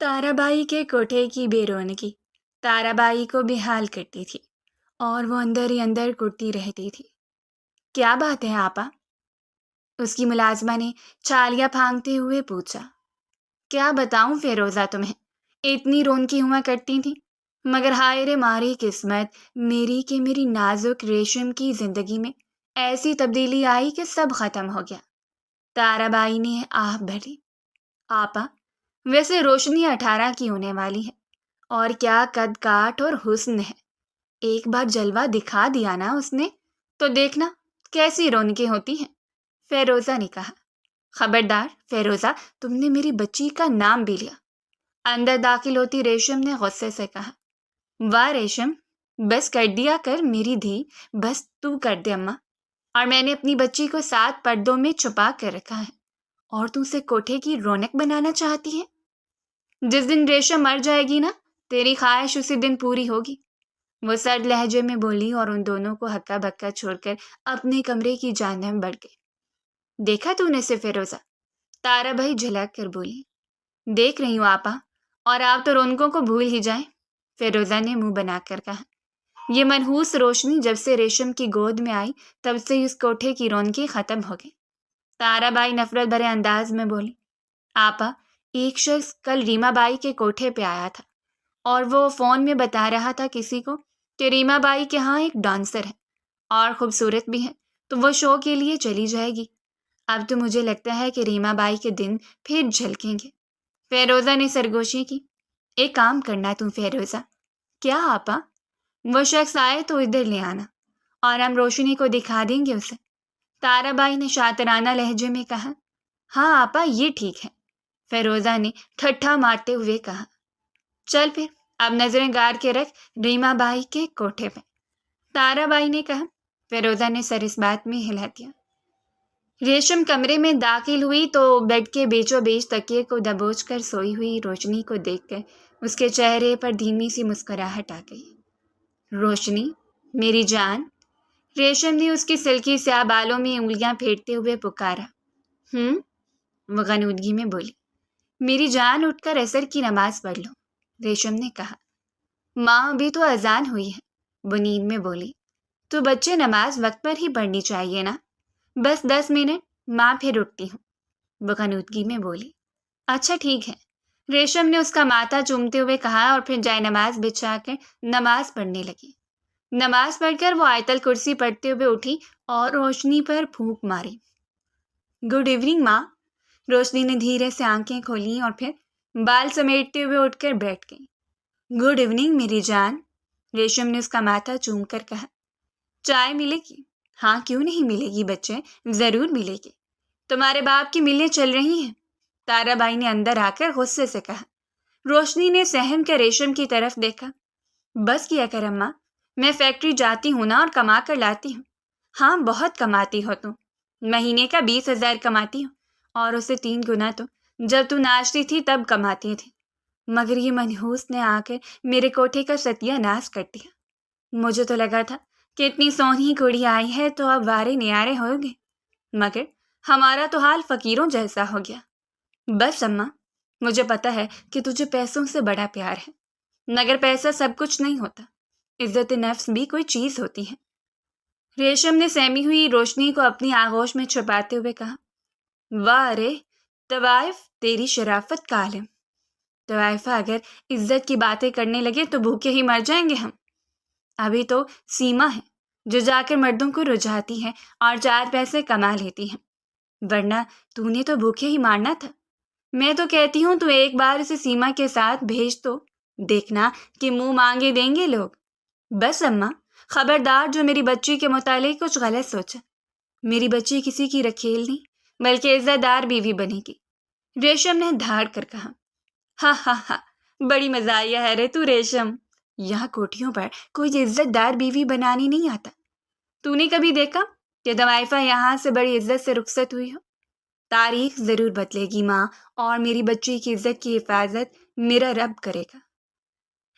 تارابائی کے کوٹھے کی بے رونقی تارابائی کو بےحال کرتی تھی اور وہ اندر ہی اندر کٹتی رہتی تھی۔ کیا بات ہے آپا؟ اس کی ملازمہ نے چھالیاں پھانکتے ہوئے پوچھا۔ کیا بتاؤں فیروزہ تمہیں، اتنی رونقی ہوا کرتی تھی، مگر ہائے رے ماری قسمت میری کہ میری نازک ریشم کی زندگی میں ایسی تبدیلی آئی کہ سب ختم ہو گیا۔ تارابائی نے آہ بھری۔ آپا، ویسے روشنی 18 کی ہونے والی ہے اور کیا قد کاٹ اور حسن ہے، ایک بار جلوہ دکھا دیا نا اس نے تو دیکھنا کیسی رونقیں ہوتی ہیں، فیروزہ نے کہا۔ خبردار فیروزہ، تم نے میری بچی کا نام بھی لیا، اندر داخل ہوتی ریشم نے غصے سے کہا۔ واہ ریشم، بس کر دیا کر میری دھی، بس تو کر دے اماں، اور میں نے اپنی بچی کو 7 پردوں میں چھپا کر رکھا ہے اور تو اسے کوٹھے کی رونق بنانا چاہتی ہے۔ جس دن ریشم مر جائے گی نا، تیری خواہش اسی دن پوری ہوگی، وہ سرد لہجے میں بولی اور ان دونوں کو ہکا بکا چھوڑ کر اپنے کمرے کی جانب بڑھ گئی۔ دیکھا تو نے سے فیروزہ؟ تارابائی جھلک کر بولی۔ دیکھ رہی ہوں آپا، اور آپ تو رونقوں کو بھول ہی جائیں، فیروزہ نے منہ بنا کر کہا۔ یہ منحوس روشنی جب سے ریشم کی گود میں آئی تب سے اس کوٹھے کی رونقیں ختم ہو گئی۔ تارابائی نفرت بھرے انداز میں بولی۔ آپا، ایک شخص کل ریما بائی کے کوٹھے پہ آیا تھا اور وہ فون میں بتا رہا تھا کسی کو کہ ریما بائی کے ہاں ایک ڈانسر ہے اور خوبصورت بھی ہے، تو وہ شو کے لیے چلی جائے گی۔ اب تو مجھے لگتا ہے کہ ریما بائی کے دن پھر جھلکیں گے۔ فیروزہ نے سرگوشی کی۔ ایک کام کرنا تم فیروزہ۔ کیا آپا؟ وہ شخص آئے تو ادھر لے آنا اور ہم روشنی کو دکھا دیں گے اسے، تارابائی نے شاطرانہ لہجے میں کہا۔ ہاں آپا، یہ ٹھیک ہے، فیروزہ نے ٹھٹھا مارتے ہوئے کہا۔ چل پھر اب نظریں گار کے رکھ ریما بائی کے کوٹھے پہ، تارابائی نے کہا۔ فیروزہ نے سر اس بات میں ہلا دیا۔ ریشم کمرے میں داخل ہوئی تو بیڈ کے بیچوں بیچ تکیے کو دبوچ کر سوئی ہوئی روشنی کو دیکھ کر اس کے چہرے پر دھیمی سی مسکراہٹ آ گئی۔ روشنی، میری جان، ریشم نے اس کی سلکی سیاہ بالوں میں انگلیاں پھیرتے ہوئے پکارا۔ وہ غنودگی میں بولی۔ میری جان، اٹھ کر عصر کی نماز پڑھ لو، ریشم نے کہا۔ ماں، ابھی تو اذان ہوئی ہے، وہ نیند میں بولی۔ تو بچے نماز وقت پر ہی پڑھنی چاہیے نا، بس 10 منٹ، ماں پھر اٹھتی ہوں، وہ غنودگی میں بولی۔ اچھا ٹھیک ہے، ریشم نے اس کا ماتھا چومتے ہوئے کہا اور پھر جائے نماز بچھا کر نماز پڑھنے لگی۔ نماز پڑھ کر وہ آیت الکرسی پڑھتے ہوئے اٹھی اور روشنی پر پھونک ماری۔ گڈ ایوننگ ماں، روشنی نے دھیرے سے آنکھیں کھولیں اور پھر بال سمیٹتے ہوئے اٹھ کر بیٹھ گئی۔ گڈ ایوننگ میری جان، ریشم نے اس کا ماتھا چوم کر کہا۔ چائے ملے گی؟ ہاں کیوں نہیں ملے گی بچے، ضرور ملے گی، تمہارے باپ کی ملیں چل رہی ہیں، تارابائی نے اندر آ کر غصے سے کہا۔ روشنی نے سہم کر ریشم کی طرف دیکھا۔ بس کیا کر اماں، میں فیکٹری جاتی ہوں نا اور کما کر لاتی ہوں۔ ہاں بہت کماتی ہو تم، مہینے کا 20,000 کماتی ہو، اور اسے 3 گنا تو جب تو ناچتی تھی تب کماتی تھی، مگر یہ منحوس نے آ کر میرے کوٹھے کا ستیہ ناش کر دیا۔ مجھے تو لگا تھا کہ اتنی سونی کڑی آئی ہے تو اب وارے نیارے ہو گے، مگر ہمارا تو حال فقیروں جیسا ہو گیا۔ بس اماں، مجھے پتا ہے کہ تجھے پیسوں سے بڑا پیار ہے، مگر پیسہ سب کچھ نہیں ہوتا، عزت نفس بھی کوئی چیز ہوتی ہے، ریشم نے سہمی ہوئی روشنی کو اپنی آغوش میں چھپاتے ہوئے کہا۔ واہ رے طوائف، تیری شرافت کا عالم، طوائفہ اگر عزت کی باتیں کرنے لگے تو بھوکے ہی مر جائیں گے ہم۔ ابھی تو سیما ہے جو جا کر مردوں کو رجھاتی ہے اور 4 پیسے کما لیتی ہے، ورنہ تو نے تو بھوکے ہی مارنا تھا۔ میں تو کہتی ہوں تو ایک بار اسے سیما کے ساتھ بھیج تو دیکھنا کہ منہ مانگے دیں گے لوگ۔ بس اماں، خبردار جو میری بچی کے متعلق کچھ غلط سوچا، میری بچی کسی کی رکھیل نہیں بلکہ عزت دار بیوی بنے گی، ریشم نے دھاڑ کر کہا۔ ہاں ہاں ہاں، بڑی مزاحیہ ہے رے تو ریشم، یہاں کوٹھیوں پر کوئی عزت دار بیوی بنانی نہیں آتا، تو نے کبھی دیکھا کہ طوائفہ یہاں سے بڑی عزت سے رخصت ہوئی ہو؟ تاریخ ضرور بدلے گی ماں، اور میری بچی کی عزت کی حفاظت میرا رب کرے گا۔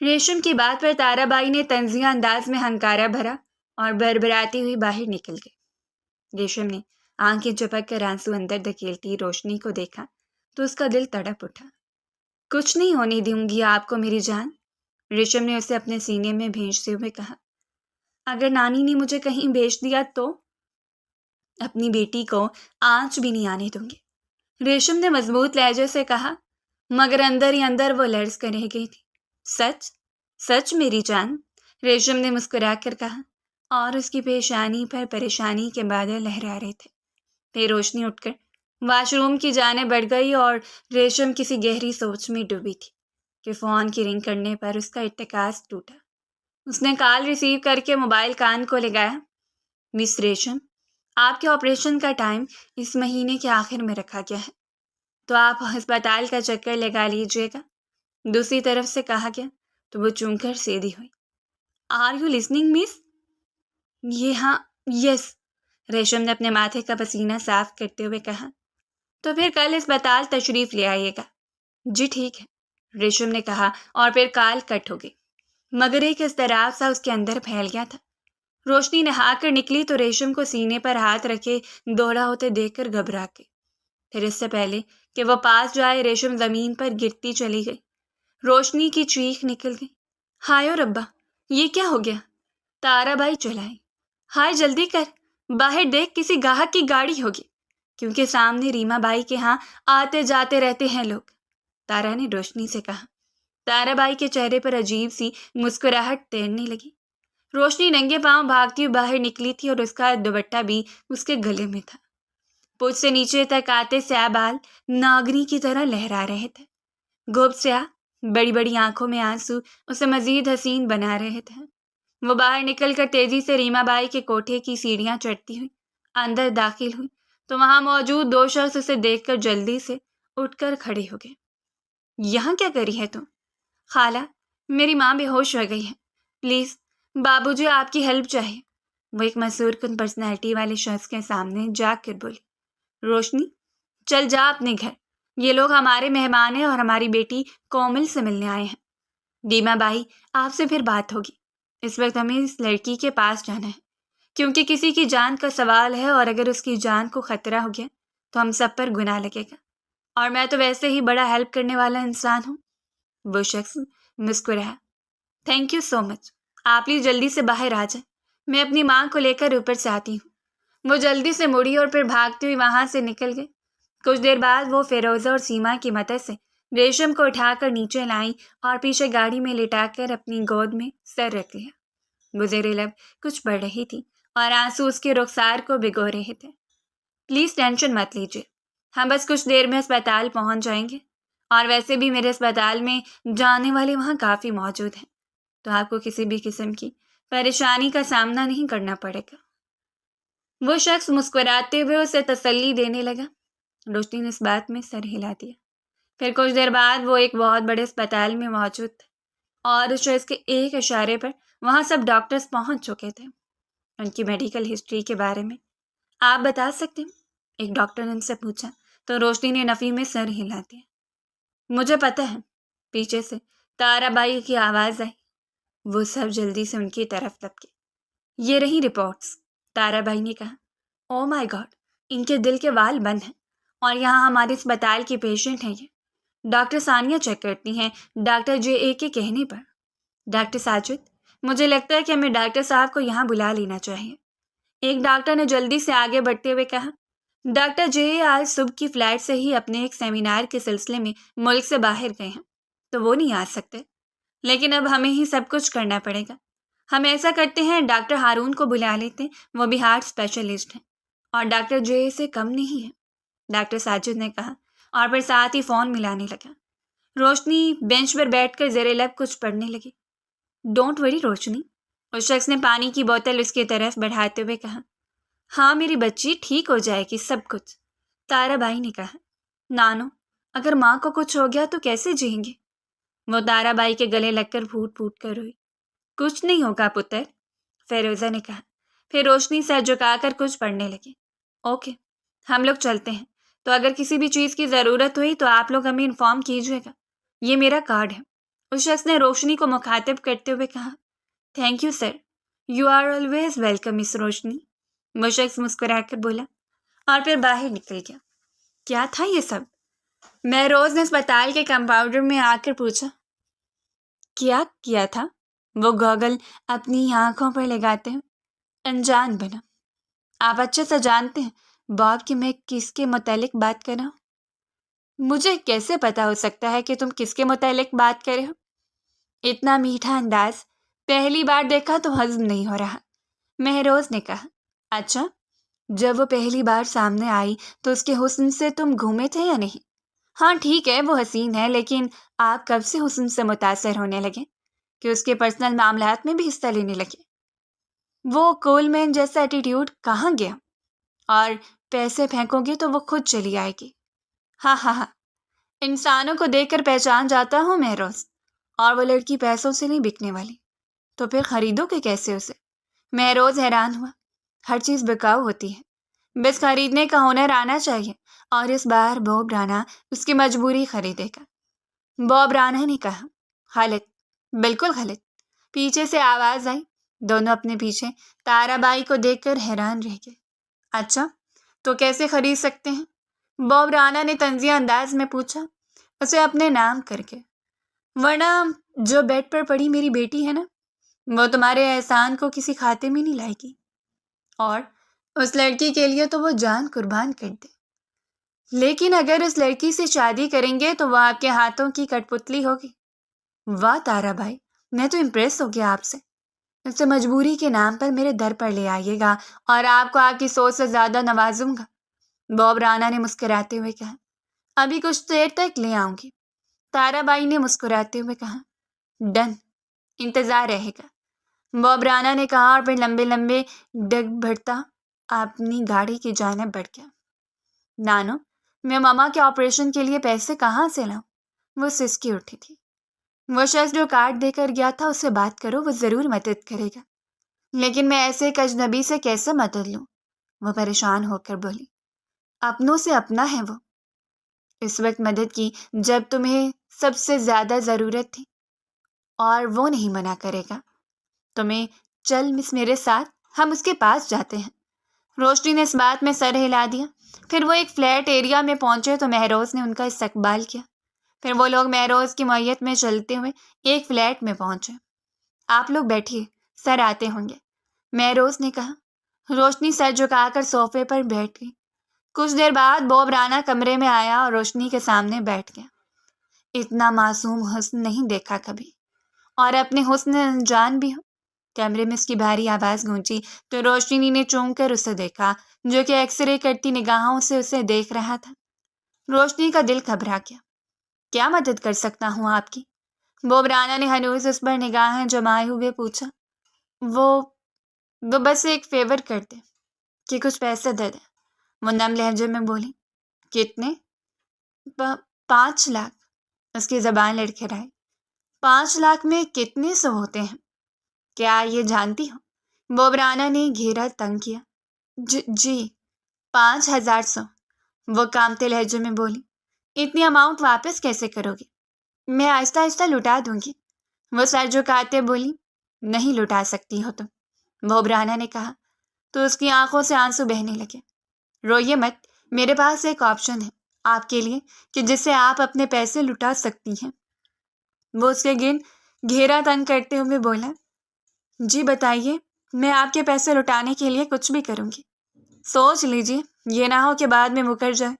ریشم کی بات پر تارابائی نے طنزیہ انداز میں ہنکارا بھرا اور بربراتی ہوئی باہر نکل گئی۔ ریشم نے آنکھیں چپک کر آنسو اندر دھکیلتی روشنی کو دیکھا تو اس کا دل تڑپ اٹھا۔ کچھ نہیں ہونے دوں گی آپ کو میری جان، ریشم نے اسے اپنے سینے میں بھیجتے ہوئے کہا۔ اگر نانی نے مجھے کہیں بھیج دیا تو اپنی بیٹی کو آنچ بھی نہیں آنے دوں گی، ریشم نے مضبوط لہجے سے کہا، مگر اندر ہی اندر وہ لرز کر رہ گئی تھی۔ سچ سچ میری جان، ریشم نے مسکرا کر کہا، اور اس کی پیشانی پر پریشانی کے بادل لہرا رہے تھے۔ پھر روشنی اٹھ کر واش روم کی جانب بڑھ گئی اور ریشم کسی گہری سوچ میں ڈوبی تھی کہ فون کی رنگ کرنے پر اس کا اتکاس ٹوٹا۔ اس نے کال ریسیو کر کے موبائل کان کو لگایا۔ مس ریشم، آپ کے آپریشن کا ٹائم اس مہینے کے آخر میں رکھا گیا ہے، تو آپ ہسپتال کا چکر لگا لیجیے گا، دوسری طرف سے کہا گیا تو وہ چون کر سیدھی ہوئی۔ آر یو لسننگ مس؟ یہ ہاں، یس، ریشم نے اپنے ماتھے کا پسینہ صاف کرتے ہوئے کہا۔ تو پھر کل ہسپتال تشریف لے آئیے گا۔ جی ٹھیک ہے، ریشم نے کہا اور پھر کال کٹ ہو گئی، مگر ایک اضطراب سا اس کے اندر پھیل گیا تھا۔ روشنی نہا کر نکلی تو ریشم کو سینے پر ہاتھ رکھے دوڑا ہوتے دیکھ کر گھبرا گئی۔ پھر اس سے پہلے کہ وہ پاس جائے ریشم زمین پر گرتی چلی گئی۔ روشنی کی چیخ نکل گئی، ہائے ربا، یہ کیا ہو گیا؟ تارا بائی چلائی، ہائے جلدی کر، باہر دیکھ کسی گاہک کی گاڑی ہوگی، کیونکہ سامنے ریما بائی کے ہاں آتے جاتے رہتے ہیں لوگ، تارا نے روشنی سے کہا۔ تارا بائی کے چہرے پر عجیب سی مسکراہٹ تیرنے لگی۔ روشنی ننگے پاؤں بھاگتی ہوئی باہر نکلی تھی اور اس کا دوپٹہ بھی اس کے گلے میں تھا۔ پوچھ سے نیچے تک آتے سیاہ بال ناگنی کی طرح لہرا رہے تھے۔ گوب سیاہ بڑی بڑی آنکھوں میں آنسو اسے مزید حسین بنا رہے تھے۔ وہ باہر نکل کر تیزی سے ریما بائی کے کوٹھے کی سیڑھیاں چڑھتی ہوئی اندر داخل ہوئی تو وہاں موجود دو شخص اسے دیکھ کر جلدی سے اٹھ کر کھڑے ہو گئے۔ یہاں کیا کری ہے تم؟ خالہ، میری ماں بے ہوش ہو گئی ہے، پلیز بابو جی آپ کی ہیلپ چاہیے، وہ ایک مسحور کن پرسنالٹی والے شخص کے سامنے جا کر بولی۔ روشنی، چل جا اپنے گھر، یہ لوگ ہمارے مہمان ہیں اور ہماری بیٹی کومل سے ملنے آئے ہیں۔ ریما بائی، آپ سے پھر بات ہوگی، اس وقت ہمیں اس لڑکی کے پاس جانا ہے، کیونکہ کسی کی جان کا سوال ہے اور اگر اس کی جان کو خطرہ ہو گیا تو ہم سب پر گناہ لگے گا، اور میں تو ویسے ہی بڑا ہیلپ کرنے والا انسان ہوں۔ وہ شخص مسکرایا۔ تھینک یو سو مچ، آپ پلیز جلدی سے باہر آ جائیں، میں اپنی ماں کو لے کر اوپر سے آتی ہوں۔ وہ جلدی سے مڑی اور پھر بھاگتی ہوئی وہاں سے نکل گئی۔ کچھ دیر بعد وہ فیروزہ اور سیما کی مدد سے ریشم کو اٹھا کر نیچے لائیں اور پیچھے گاڑی میں لٹا کر اپنی گود میں سر رکھ لیا۔ وہ زیر لب کچھ پڑھ رہی تھی اور آنسو اس کے رخسار کو بھگو رہے تھے۔ پلیز ٹینشن مت لیجیے، ہم بس کچھ دیر میں اسپتال پہنچ جائیں گے، اور ویسے بھی میرے اسپتال میں جانے والے وہاں کافی موجود ہیں، تو آپ کو کسی بھی قسم کی پریشانی کا سامنا نہیں کرنا پڑے گا۔ وہ شخص مسکراتے ہوئے اسے تسلی دینے لگا۔ روشنی نے اس بات میں سر ہلا دیا۔ پھر کچھ دیر بعد وہ ایک بہت بڑے اسپتال میں موجود تھے اور اس شخص کے ایک اشارے پر وہاں سب ڈاکٹرز پہنچ چکے تھے۔ ان کی میڈیکل ہسٹری کے بارے میں آپ بتا سکتے ہیں؟ ایک ڈاکٹر نے ان سے پوچھا تو روشنی نے نفی میں سر ہلا دیا۔ مجھے پتہ ہے، پیچھے سے تارا بائی کی آواز آئی۔ وہ سب جلدی سے ان کی طرف لپکے۔ یہ رہی رپورٹس، تارا بائی نے کہا۔ او مائی گاڈ، ان کے دل کے وال بند ہیں، اور یہاں ہمارے اسپتال کی پیشنٹ ہیں یہ۔ ڈاکٹر ثانیہ چیک کرتی ہیں ڈاکٹر جے اے کے کہنے پر۔ ڈاکٹر ساجد، مجھے لگتا ہے کہ ہمیں ڈاکٹر صاحب کو یہاں بلا لینا چاہیے، ایک ڈاکٹر نے جلدی سے آگے بڑھتے ہوئے کہا۔ ڈاکٹر جے اے آج صبح کی فلائٹ سے ہی اپنے ایک سیمینار کے سلسلے میں ملک سے باہر گئے ہیں، تو وہ نہیں آ سکتے، لیکن اب ہمیں ہی سب کچھ کرنا پڑے گا۔ ہم ایسا کرتے ہیں ڈاکٹر ہارون کو بلا لیتے ہیں، وہ بھی ہارٹ اسپیشلسٹ ہیں اور ڈاکٹر جے اے سے کم نہیں ہے، ڈاکٹر ساجد نے کہا اور پھر ساتھ ہی فون ملانے لگا۔ روشنی بینچ پر بیٹھ کر زیر لب کچھ پڑھنے لگی۔ ڈونٹ وری روشنی، اس شخص نے پانی کی بوتل اس کی طرف بڑھاتے ہوئے کہا۔ ہاں میری بچی، ٹھیک ہو جائے گی سب کچھ، تارا بائی نے کہا۔ نانو، اگر ماں کو کچھ ہو گیا تو کیسے جئیں گے؟ وہ تارا بائی کے گلے لگ کر پھوٹ پھوٹ کر روئی۔ کچھ نہیں ہوگا پتر، فیروزہ نے کہا۔ پھر روشنی سر جھکا کر کچھ پڑھنے لگی۔ اوکے، ہم لوگ چلتے ہیں، تو اگر کسی بھی چیز کی ضرورت ہوئی تو آپ لوگ ہمیں انفارم کیجیے گا، یہ میرا کارڈ ہے، اس شخص نے روشنی کو مخاطب کرتے ہوئے کہا۔ Thank you sir, you are always welcome miss Roshni, وہ شخص مسکرا کر بولا اور پھر باہر نکل گیا۔ کیا تھا یہ سب؟ مہروز نے اسپتال کے کمپاؤنڈر میں آ کر پوچھا، کیا کیا تھا؟ وہ گوگل اپنی آنکھوں پر لگاتے ہیں انجان بنا۔ آپ اچھے سے جانتے ہیں باب کہ میں کس کے متعلق بات کر رہا ہوں؟ مجھے کیسے پتا ہو سکتا ہے کہ تم کس کے متعلق بات کر رہے ہو؟ اتنا میٹھا انداز پہلی بار دیکھا تو ہضم نہیں ہو رہا، مہروز نے کہا۔ اچھا، جب وہ پہلی بار سامنے آئی تو اس کے حسن سے تم گھومے تھے یا نہیں؟ ہاں ٹھیک ہے وہ حسین ہے، لیکن آپ کب سے حسن سے متاثر ہونے لگے کہ اس کے پرسنل معاملات میں بھی حصہ لینے لگے؟ وہ کول مین جیسا ایٹیٹیوڈ کہاں گیا؟ اور پیسے پھینکو گے تو وہ خود چلی آئے گی۔ ہاں ہاں ہاں، انسانوں کو دیکھ کر پہچان جاتا ہوں مہروز، اور وہ لڑکی پیسوں سے نہیں بکنے والی، تو پھر خریدو گے کیسے اسے؟ مہروز حیران ہوا۔ ہر چیز بکاؤ ہوتی ہے، بس خریدنے کا ہنر آنا چاہیے، اور اس بار بوب رانا اس کی مجبوری خریدے گا۔ بوب رانا نے کہا، غلط، بالکل غلط۔ پیچھے سے آواز آئی۔ دونوں اپنے پیچھے تارا بائی کو دیکھ کر حیران رہ گئے۔ اچھا، تو کیسے خرید سکتے ہیں؟ بوب رانا نے طنزیہ انداز میں پوچھا، اسے اپنے نام کر کے۔ ورنہ جو بیڈ پر پڑی میری بیٹی ہے نا، وہ تمہارے احسان کو کسی کھاتے میں نہیں لائے گی، اور اس لڑکی کے لیے تو وہ جان قربان کر دے۔ لیکن اگر اس لڑکی سے شادی کریں گے تو وہ آپ کے ہاتھوں کی کٹ پتلی ہوگی۔ واہ تارا بھائی، میں تو امپریس ہو گیا آپ سے۔ اسے مجبوری کے نام پر میرے در پر لے آئیے گا اور آپ کو آپ کی سوچ سے زیادہ نوازوں گا، بوب رانا نے مسکراتے ہوئے کہا۔ ابھی کچھ دیر تک لے آؤں گی، تارا بائی نے مسکراتے ہوئے کہا۔ ڈن، انتظار رہے گا، بوب رانا نے کہا، اور پھر لمبے لمبے ڈگ بڑھتا اپنی گاڑی کی جانب بڑھ گیا۔ نانو، میں ماما کے آپریشن کے لیے پیسے کہاں سے لاؤں؟ وہ سسکی اٹھی تھی۔ وہ شخص جو کارڈ دے کر گیا تھا اس سے بات کرو، وہ ضرور مدد کرے گا، لیکن میں ایسے ایک اجنبی سے کیسے مدد لوں؟ وہ پریشان ہو کر بولی۔ اپنوں سے اپنا ہے وہ، اس وقت مدد کی جب تمہیں سب سے زیادہ ضرورت تھی، اور وہ نہیں منع کرے گا۔ تمہیں چل مس میرے ساتھ، ہم اس کے پاس جاتے ہیں۔ روشنی نے اس بات میں سر ہلا دیا۔ پھر وہ ایک فلیٹ ایریا میں پہنچے تو مہروز نے ان کا استقبال کیا۔ پھر وہ لوگ مہروز کی معیت میں چلتے ہوئے ایک فلیٹ میں پہنچے۔ آپ لوگ بیٹھیے، سر آتے ہوں گے، مہروز نے کہا۔ روشنی سر جھکا کر صوفے پر بیٹھ گئی۔ کچھ دیر بعد بوب رانا کمرے میں آیا اور روشنی کے سامنے بیٹھ گیا۔ اتنا معصوم حسن نہیں دیکھا کبھی، اور اپنے حسن انجان بھی ہو۔ کمرے میں اس کی بھاری آواز گونجی تو روشنی نے چونک کر اسے دیکھا، جو کہ ایکس رے کرتی نگاہوں سے اسے دیکھ رہا تھا۔ روشنی کا دل گھبرا گیا۔ کیا مدد کر سکتا ہوں آپ کی؟ بوب رانا نے ہنوز اس پر نگاہیں جمائے ہوئے پوچھا۔ وہ بس ایک فیور کر دے کہ کچھ پیسے دے دیں، وہ نم لہجے میں بولی۔ کتنے؟ 5 لاکھ، اس کی زبان لڑکھڑائی۔ 5 لاکھ میں کتنے سو ہوتے ہیں؟ کیا یہ جانتی ہو؟ بوب رانا نے گھیرا تنگ کیا۔ جی 5,000 سو، وہ کامتے لہجے میں بولی۔ اتنی اماؤنٹ واپس کیسے کرو گے؟ میں آہستہ آہستہ لٹا دوں گی، وہ سر جھکاتے بولی۔ نہیں لٹا سکتی ہو تم، بوب رانا نے کہا تو اس کی آنکھوں سے آنسو بہنے لگے۔ روئیے مت، میرے پاس ایک آپشن ہے آپ کے لیے کہ جس سے آپ اپنے پیسے لٹا سکتی ہیں۔ وہ اس کے گرد گھیرا تنگ کرتے ہوئے بولا۔ جی بتائیے، میں آپ کے پیسے لٹانے کے لیے کچھ بھی کروں گی۔ سوچ لیجیے، یہ نہ ہو کہ بعد میں مکر جائے،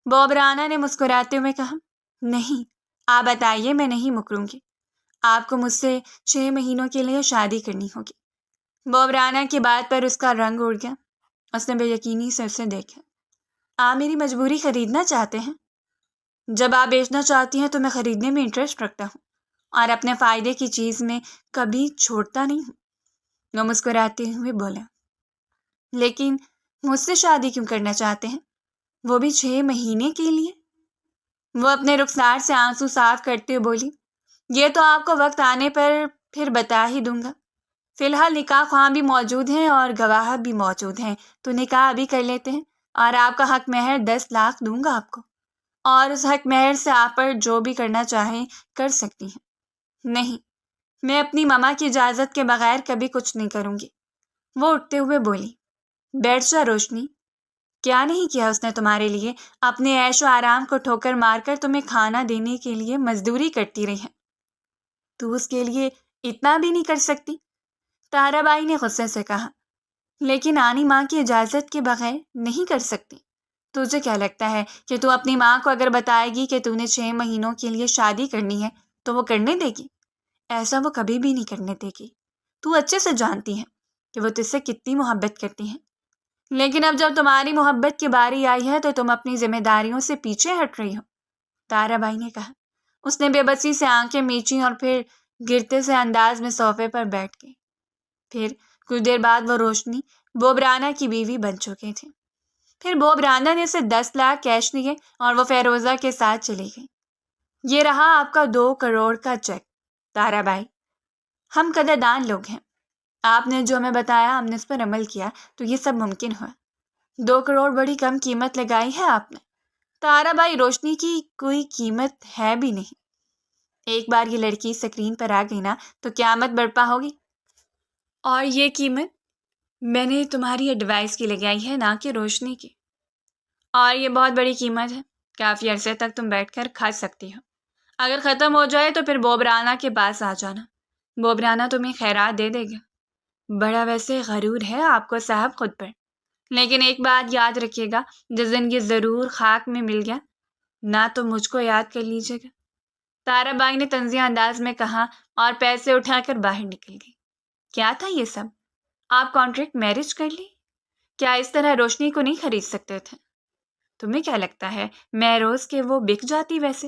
بوب رانا نے مسکراتے ہوئے کہا۔ نہیں، آپ بتائیے، میں نہیں مکروں گی۔ آپ کو مجھ سے 6 مہینوں کے لیے شادی کرنی ہوگی۔ بوب رانا کی بات پر اس کا رنگ اڑ گیا۔ اس نے بے یقینی سے اسے دیکھا۔ آپ میری مجبوری خریدنا چاہتے ہیں؟ جب آپ بیچنا چاہتی ہیں تو میں خریدنے میں انٹرسٹ رکھتا ہوں، اور اپنے فائدے کی چیز میں کبھی چھوڑتا نہیں ہوں، وہ مسکراتے ہوئے بولا۔ لیکن مجھ سے شادی کیوں کرنا چاہتے ہیں، وہ بھی 6 مہینے کے لیے؟ وہ اپنے رخسار سے آنسو صاف کرتے ہوئے بولی۔ یہ تو آپ کو وقت آنے پر پھر بتا ہی دوں گا۔ فی الحال نکاح خواہ بھی موجود ہیں اور گواہ بھی موجود ہیں، تو نکاح ابھی کر لیتے ہیں، اور آپ کا حق مہر 10 لاکھ دوں گا آپ کو، اور اس حق مہر سے آپ پر جو بھی کرنا چاہیں کر سکتی ہیں۔ نہیں، میں اپنی ماما کی اجازت کے بغیر کبھی کچھ نہیں کروں گی، وہ اٹھتے ہوئے بولی۔ بیٹھ جا روشنی، کیا نہیں کیا اس نے تمہارے لیے؟ اپنے عیش و آرام کو ٹھوکر مار کر تمہیں کھانا دینے کے لیے مزدوری کرتی رہی ہے، تو اس کے لیے اتنا بھی نہیں کر سکتی؟ تارا بائی نے غصے سے کہا۔ لیکن آنی ماں کی اجازت کے بغیر نہیں کر سکتی۔ تجھے کیا لگتا ہے کہ تو اپنی ماں کو اگر بتائے گی کہ تو نے 6 مہینوں کے لیے شادی کرنی ہے تو وہ کرنے دے گی؟ ایسا وہ کبھی بھی نہیں کرنے دے گی۔ تو اچھے سے جانتی ہے کہ وہ تجھ سے کتنی محبت کرتی ہیں، لیکن اب جب تمہاری محبت کی باری آئی ہے تو تم اپنی ذمہ داریوں سے پیچھے ہٹ رہی ہو، تارا بائی نے کہا۔ اس نے بے بسی سے آنکھیں میچیں اور پھر گرتے سے انداز میں صوفے پر بیٹھ گئی۔ پھر کچھ دیر بعد وہ روشنی بوب رانا کی بیوی بن چکے تھے۔ پھر بوب رانا نے اسے 10 لاکھ کیش دیے اور وہ فیروزہ کے ساتھ چلی گئی۔ یہ رہا آپ کا 2 کروڑ کا چیک تارا بائی۔ ہم قدردان لوگ ہیں، آپ نے جو ہمیں بتایا ہم نے اس پر عمل کیا تو یہ سب ممکن ہوا۔ 2 کروڑ بڑی کم قیمت لگائی ہے آپ نے تارا بائی، روشنی کی کوئی قیمت ہے بھی نہیں۔ ایک بار یہ لڑکی سکرین پر آ گئی نا تو قیامت برپا ہوگی۔ اور یہ قیمت میں نے تمہاری ایڈوائس کی لگائی ہے، نہ کہ روشنی کی۔ اور یہ بہت بڑی قیمت ہے، کافی عرصے تک تم بیٹھ کر کھا سکتی ہو۔ اگر ختم ہو جائے تو پھر بوب رانا کے پاس آ جانا، بوب رانا تمہیں خیرات دے دے گا۔ بڑا ویسے غرور ہے آپ کو صاحب خود پر، لیکن ایک بات یاد رکھیے گا، جس دن یہ ضرور خاک میں مل گیا نہ تو مجھ کو یاد کر لیجیے گا، تارا بائی نے طنزیہ انداز میں کہا اور پیسے اٹھا کر باہر نکل گئی۔ کیا تھا یہ سب؟ آپ کانٹریکٹ میرج کر لی؟ کیا اس طرح روشنی کو نہیں خرید سکتے تھے؟ تمہیں کیا لگتا ہے میں روز کے وہ بک جاتی؟ ویسے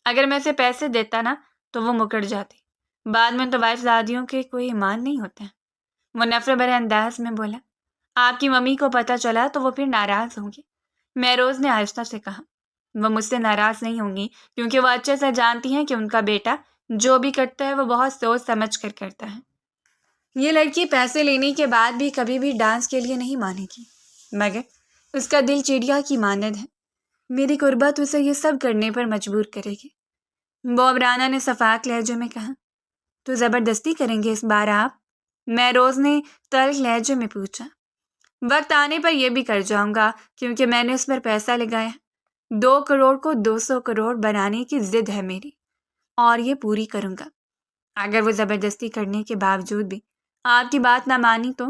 اگر میں اسے پیسے دیتا نا تو وہ مکر جاتی، بعد میں تو وائف زادیوں کے کوئی ایمان نہیں ہوتا۔ وہ نفرت بھرے انداز میں بولا۔ آپ کی ممی کو پتہ چلا تو وہ پھر ناراض ہوں گی، مہروز نے آہستہ سے کہا۔ وہ مجھ سے ناراض نہیں ہوں گی کیونکہ وہ اچھے سے جانتی ہیں کہ ان کا بیٹا جو بھی کرتا ہے وہ بہت سوچ سمجھ کر کرتا ہے۔ یہ لڑکی پیسے لینے کے بعد بھی کبھی بھی ڈانس کے لیے نہیں مانے گی، مگر اس کا دل چڑیا کی مانند ہے۔ میری قربت اسے یہ سب کرنے پر مجبور کرے گی، بوب رانا نے صفاق لہجے میں کہا۔ تو زبردستی کریں گے اس بار آپ؟ مہروز نے تلخ لہجے میں پوچھا۔ وقت آنے پر یہ بھی کر جاؤں گا کیونکہ میں نے اس پر پیسہ لگایا۔ 2 کروڑ کو 200 کروڑ بنانے کی ضد ہے میری اور یہ پوری کروں گا۔ اگر وہ زبردستی کرنے کے باوجود بھی آپ کی بات نہ مانی تو؟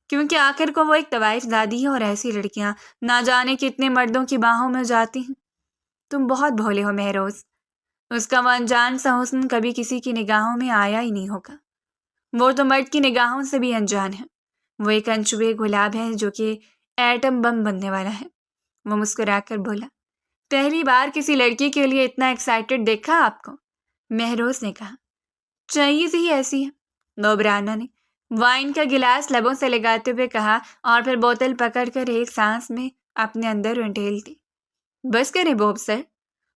کیونکہ آخر کو وہ ایک طوائف زادی ہے اور ایسی لڑکیاں نہ جانے کتنے مردوں کی باہوں میں جاتی ہیں۔ تم بہت بھولے ہو مہروز، اس کا وہ انجان سا حسن کبھی کسی کی نگاہوں میں آیا ہی نہیں ہوگا۔ وہ تو مرد کی نگاہوں سے بھی انجان ہے، وہ ایک انچوے گلاب ہے جو کہ ایٹم بم بننے والا ہے۔ وہ مسکرا کر بولا۔ پہلی بار کسی لڑکی کے لیے اتنا ایکسائٹڈ دیکھا آپ کو، مہروز نے کہا۔ چیز ہی ایسی ہے، بوب رانا نے وائن کا گلاس لبوں سے لگاتے ہوئے کہا اور پھر بوتل پکڑ کر ایک سانس میں اپنے اندر انڈیل دی۔ بس کرے بوب سر،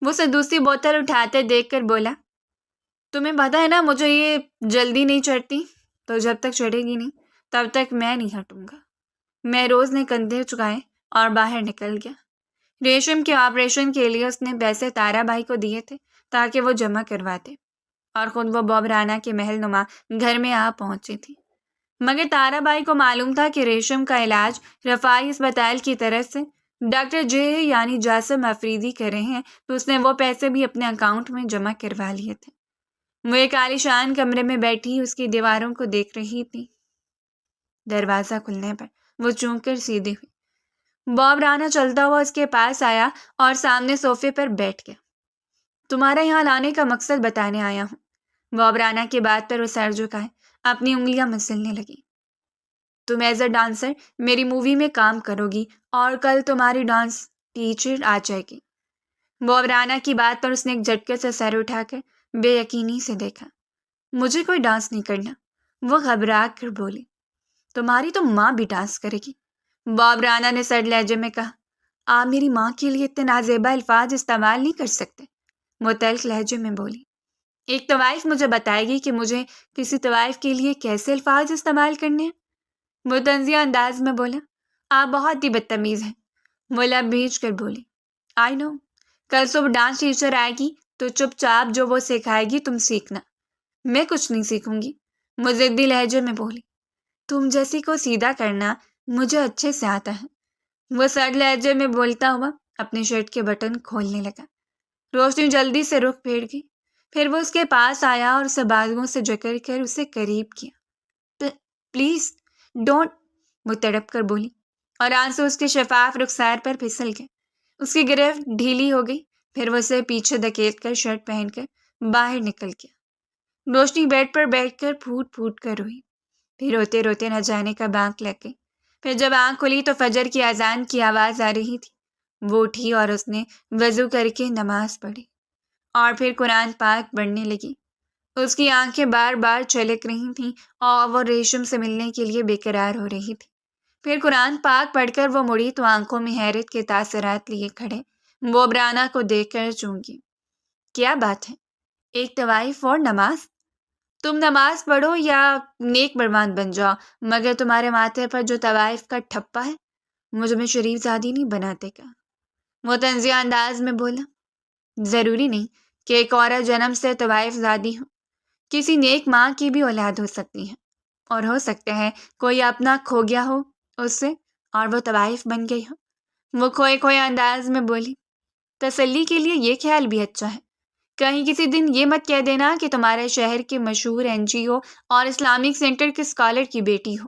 وہ اسے دوسری بوتل اٹھاتے دیکھ کر بولا۔ تمہیں پتہ ہے نا مجھے یہ جلدی نہیں چڑھتی، تو جب تک چڑھے گی نہیں تب تک میں نہیں ہٹوں گا۔ مہروز نے کندھے چکائے اور باہر نکل گیا۔ ریشم کے آپریشن کے لیے اس نے پیسے تارا بائی کو دیے تھے تاکہ وہ جمع کرواتے، اور خود وہ بوب رانا کے محل نما گھر میں آ پہنچی تھی۔ مگر تارا بائی کو معلوم تھا کہ ریشم کا علاج رفاعی اسپتال کی طرف سے ڈاکٹر جے یعنی جاسم افریدی کر رہے ہیں، تو اس نے وہ پیسے بھی اپنے اکاؤنٹ میں جمع کروا لیے تھے۔ وہ ایک عالیشان کمرے میں بیٹھی اس کی دیواروں کو دیکھ رہی تھی۔ دروازہ کھلنے پر وہ چونک کر سیدھی ہوئی۔ بوب رانا چلتا ہوا اس کے پاس آیا اور سامنے صوفے پر بیٹھ گیا۔ تمہارا یہاں لانے کا مقصد بتانے آیا ہوں۔ بوب رانا کی بات پر وہ سر جھکائے اپنی انگلیاں مسلنے لگی۔ تم ایز اے ڈانسر میری مووی میں کام کرو گی اور کل تمہاری ڈانس ٹیچر آ جائے گی۔ بوب رانا کی بات پر اس نے ایک جھٹکے سے سر اٹھا کر بے یقینی سے دیکھا۔ مجھے کوئی ڈانس نہیں کرنا، وہ گھبرا کر بولی۔ تمہاری تو ماں بھی ڈانس کرے گی، بوب رانا نے سرد لہجے میں کہا۔ آپ میری ماں کے لیے اتنے نازیبا الفاظ استعمال نہیں کر سکتے، وہ تلخ لہجے میں بولی۔ ایک طوائف مجھے بتائے گی کہ مجھے کسی طوائف کے لیے کیسے الفاظ استعمال کرنے ہیں، وہ طنزیہ انداز میں بولا۔ آپ بہت ہی بدتمیز ہیں، وہ لب بھیج کر بولی۔ آئی نو، کل صبح ڈانس ٹیچر آئے گی تو چپ چاپ جو وہ سکھائے گی تم سیکھنا، میں کچھ نہیں سیکھوں گی، وہ ضدی لہجے میں بولی۔ تم جیسی کو سیدھا کرنا مجھے اچھے سے آتا ہے، وہ سرد لہجے میں بولتا ہوا اپنے شرٹ کے بٹن کھولنے لگا۔ روشنی جلدی سے رخ پھیر گئی، پھر وہ اس کے پاس آیا اور اسے بازوؤں سے جکڑ کر اسے قریب کیا۔ پلیز ڈونٹ، وہ تڑپ کر بولی، اور آنسو اس کے شفاف رخسار پر پھسل گئے۔ اس کی گرفت ڈھیلی ہو گئی، پھر وہ اسے پیچھے دھکیل کر شرٹ پہن کر باہر نکل گیا۔ روشنی بیڈ پر بیٹھ کر پھوٹ پھوٹ کر روئی، پھر روتے روتے نہ جانے کا بانک لگ گئی۔ پھر جب آنکھ کھلی تو فجر کی اذان کی آواز آ رہی تھی۔ وہ اٹھی اور اس نے وضو کر کے نماز پڑھی اور پھر قرآن پاک پڑھنے لگی۔ اس کی آنکھیں بار بار چھلک رہی تھیں اور وہ ریشم سے ملنے کے لیے بے قرار ہو رہی تھی۔ پھر قرآن پاک پڑھ کر وہ مڑی تو آنکھوں میں حیرت کے تاثرات لیے کھڑے بوبرانہ کو دیکھ کر چونکی۔ کیا بات ہے؟ ایک طوائف اور نماز؟ تم نماز پڑھو یا نیک بروان بن جاؤ، مگر تمہارے ماتھے پر جو طوائف کا ٹھپا ہے مجھے میں شریف زادی نہیں بناتے کا۔ وہ طنزیہ انداز میں بولا، ضروری نہیں کہ ایک عورت جنم سے طوائف زادی ہو، کسی نیک ماں کی بھی اولاد ہو سکتی ہے، اور ہو سکتا ہے کوئی اپنا کھو گیا ہو اس سے اور وہ طوائف بن گئی ہو۔ وہ کھوئے کھوئے انداز میں بولی، تسلی کے لیے یہ خیال بھی اچھا ہے، کہیں کسی دن یہ مت کہہ دینا کہ تمہارے شہر کے مشہور NGO اور اسلامک سینٹر کے اسکالر کی بیٹی ہو۔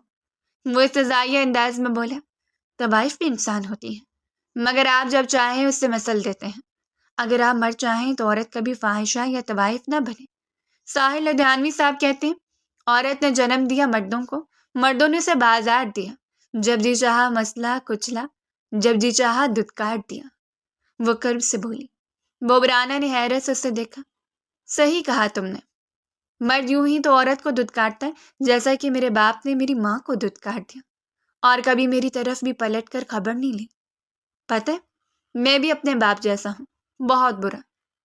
وہ استہزائیہ انداز میں بولا، طوائف بھی انسان ہوتی ہے، مگر آپ جب چاہیں اس سے مسل دیتے ہیں۔ اگر آپ مر چاہیں تو عورت کبھی فاحشہ یا طوائف نہ بنے۔ ساحر لدھیانوی صاحب کہتے ہیں، عورت نے جنم دیا مردوں کو، مردوں نے اسے بازار دیا، جب جی چاہا مسئلہ کچلا، جب جی چاہا دھتکار دیا۔ وہ کرب سے بولی۔ بوبرانہ نے حیرت سے اسے دیکھا۔ صحیح کہا تم نے، مرد یوں ہی تو عورت کو دھتکارتا ہے، جیسا کہ میرے باپ نے میری ماں کو دھتکار دیا، اور کبھی میری طرف بھی پلٹ کر خبر نہیں لی۔ پتہ ہے میں بھی اپنے باپ جیسا ہوں، بہت برا،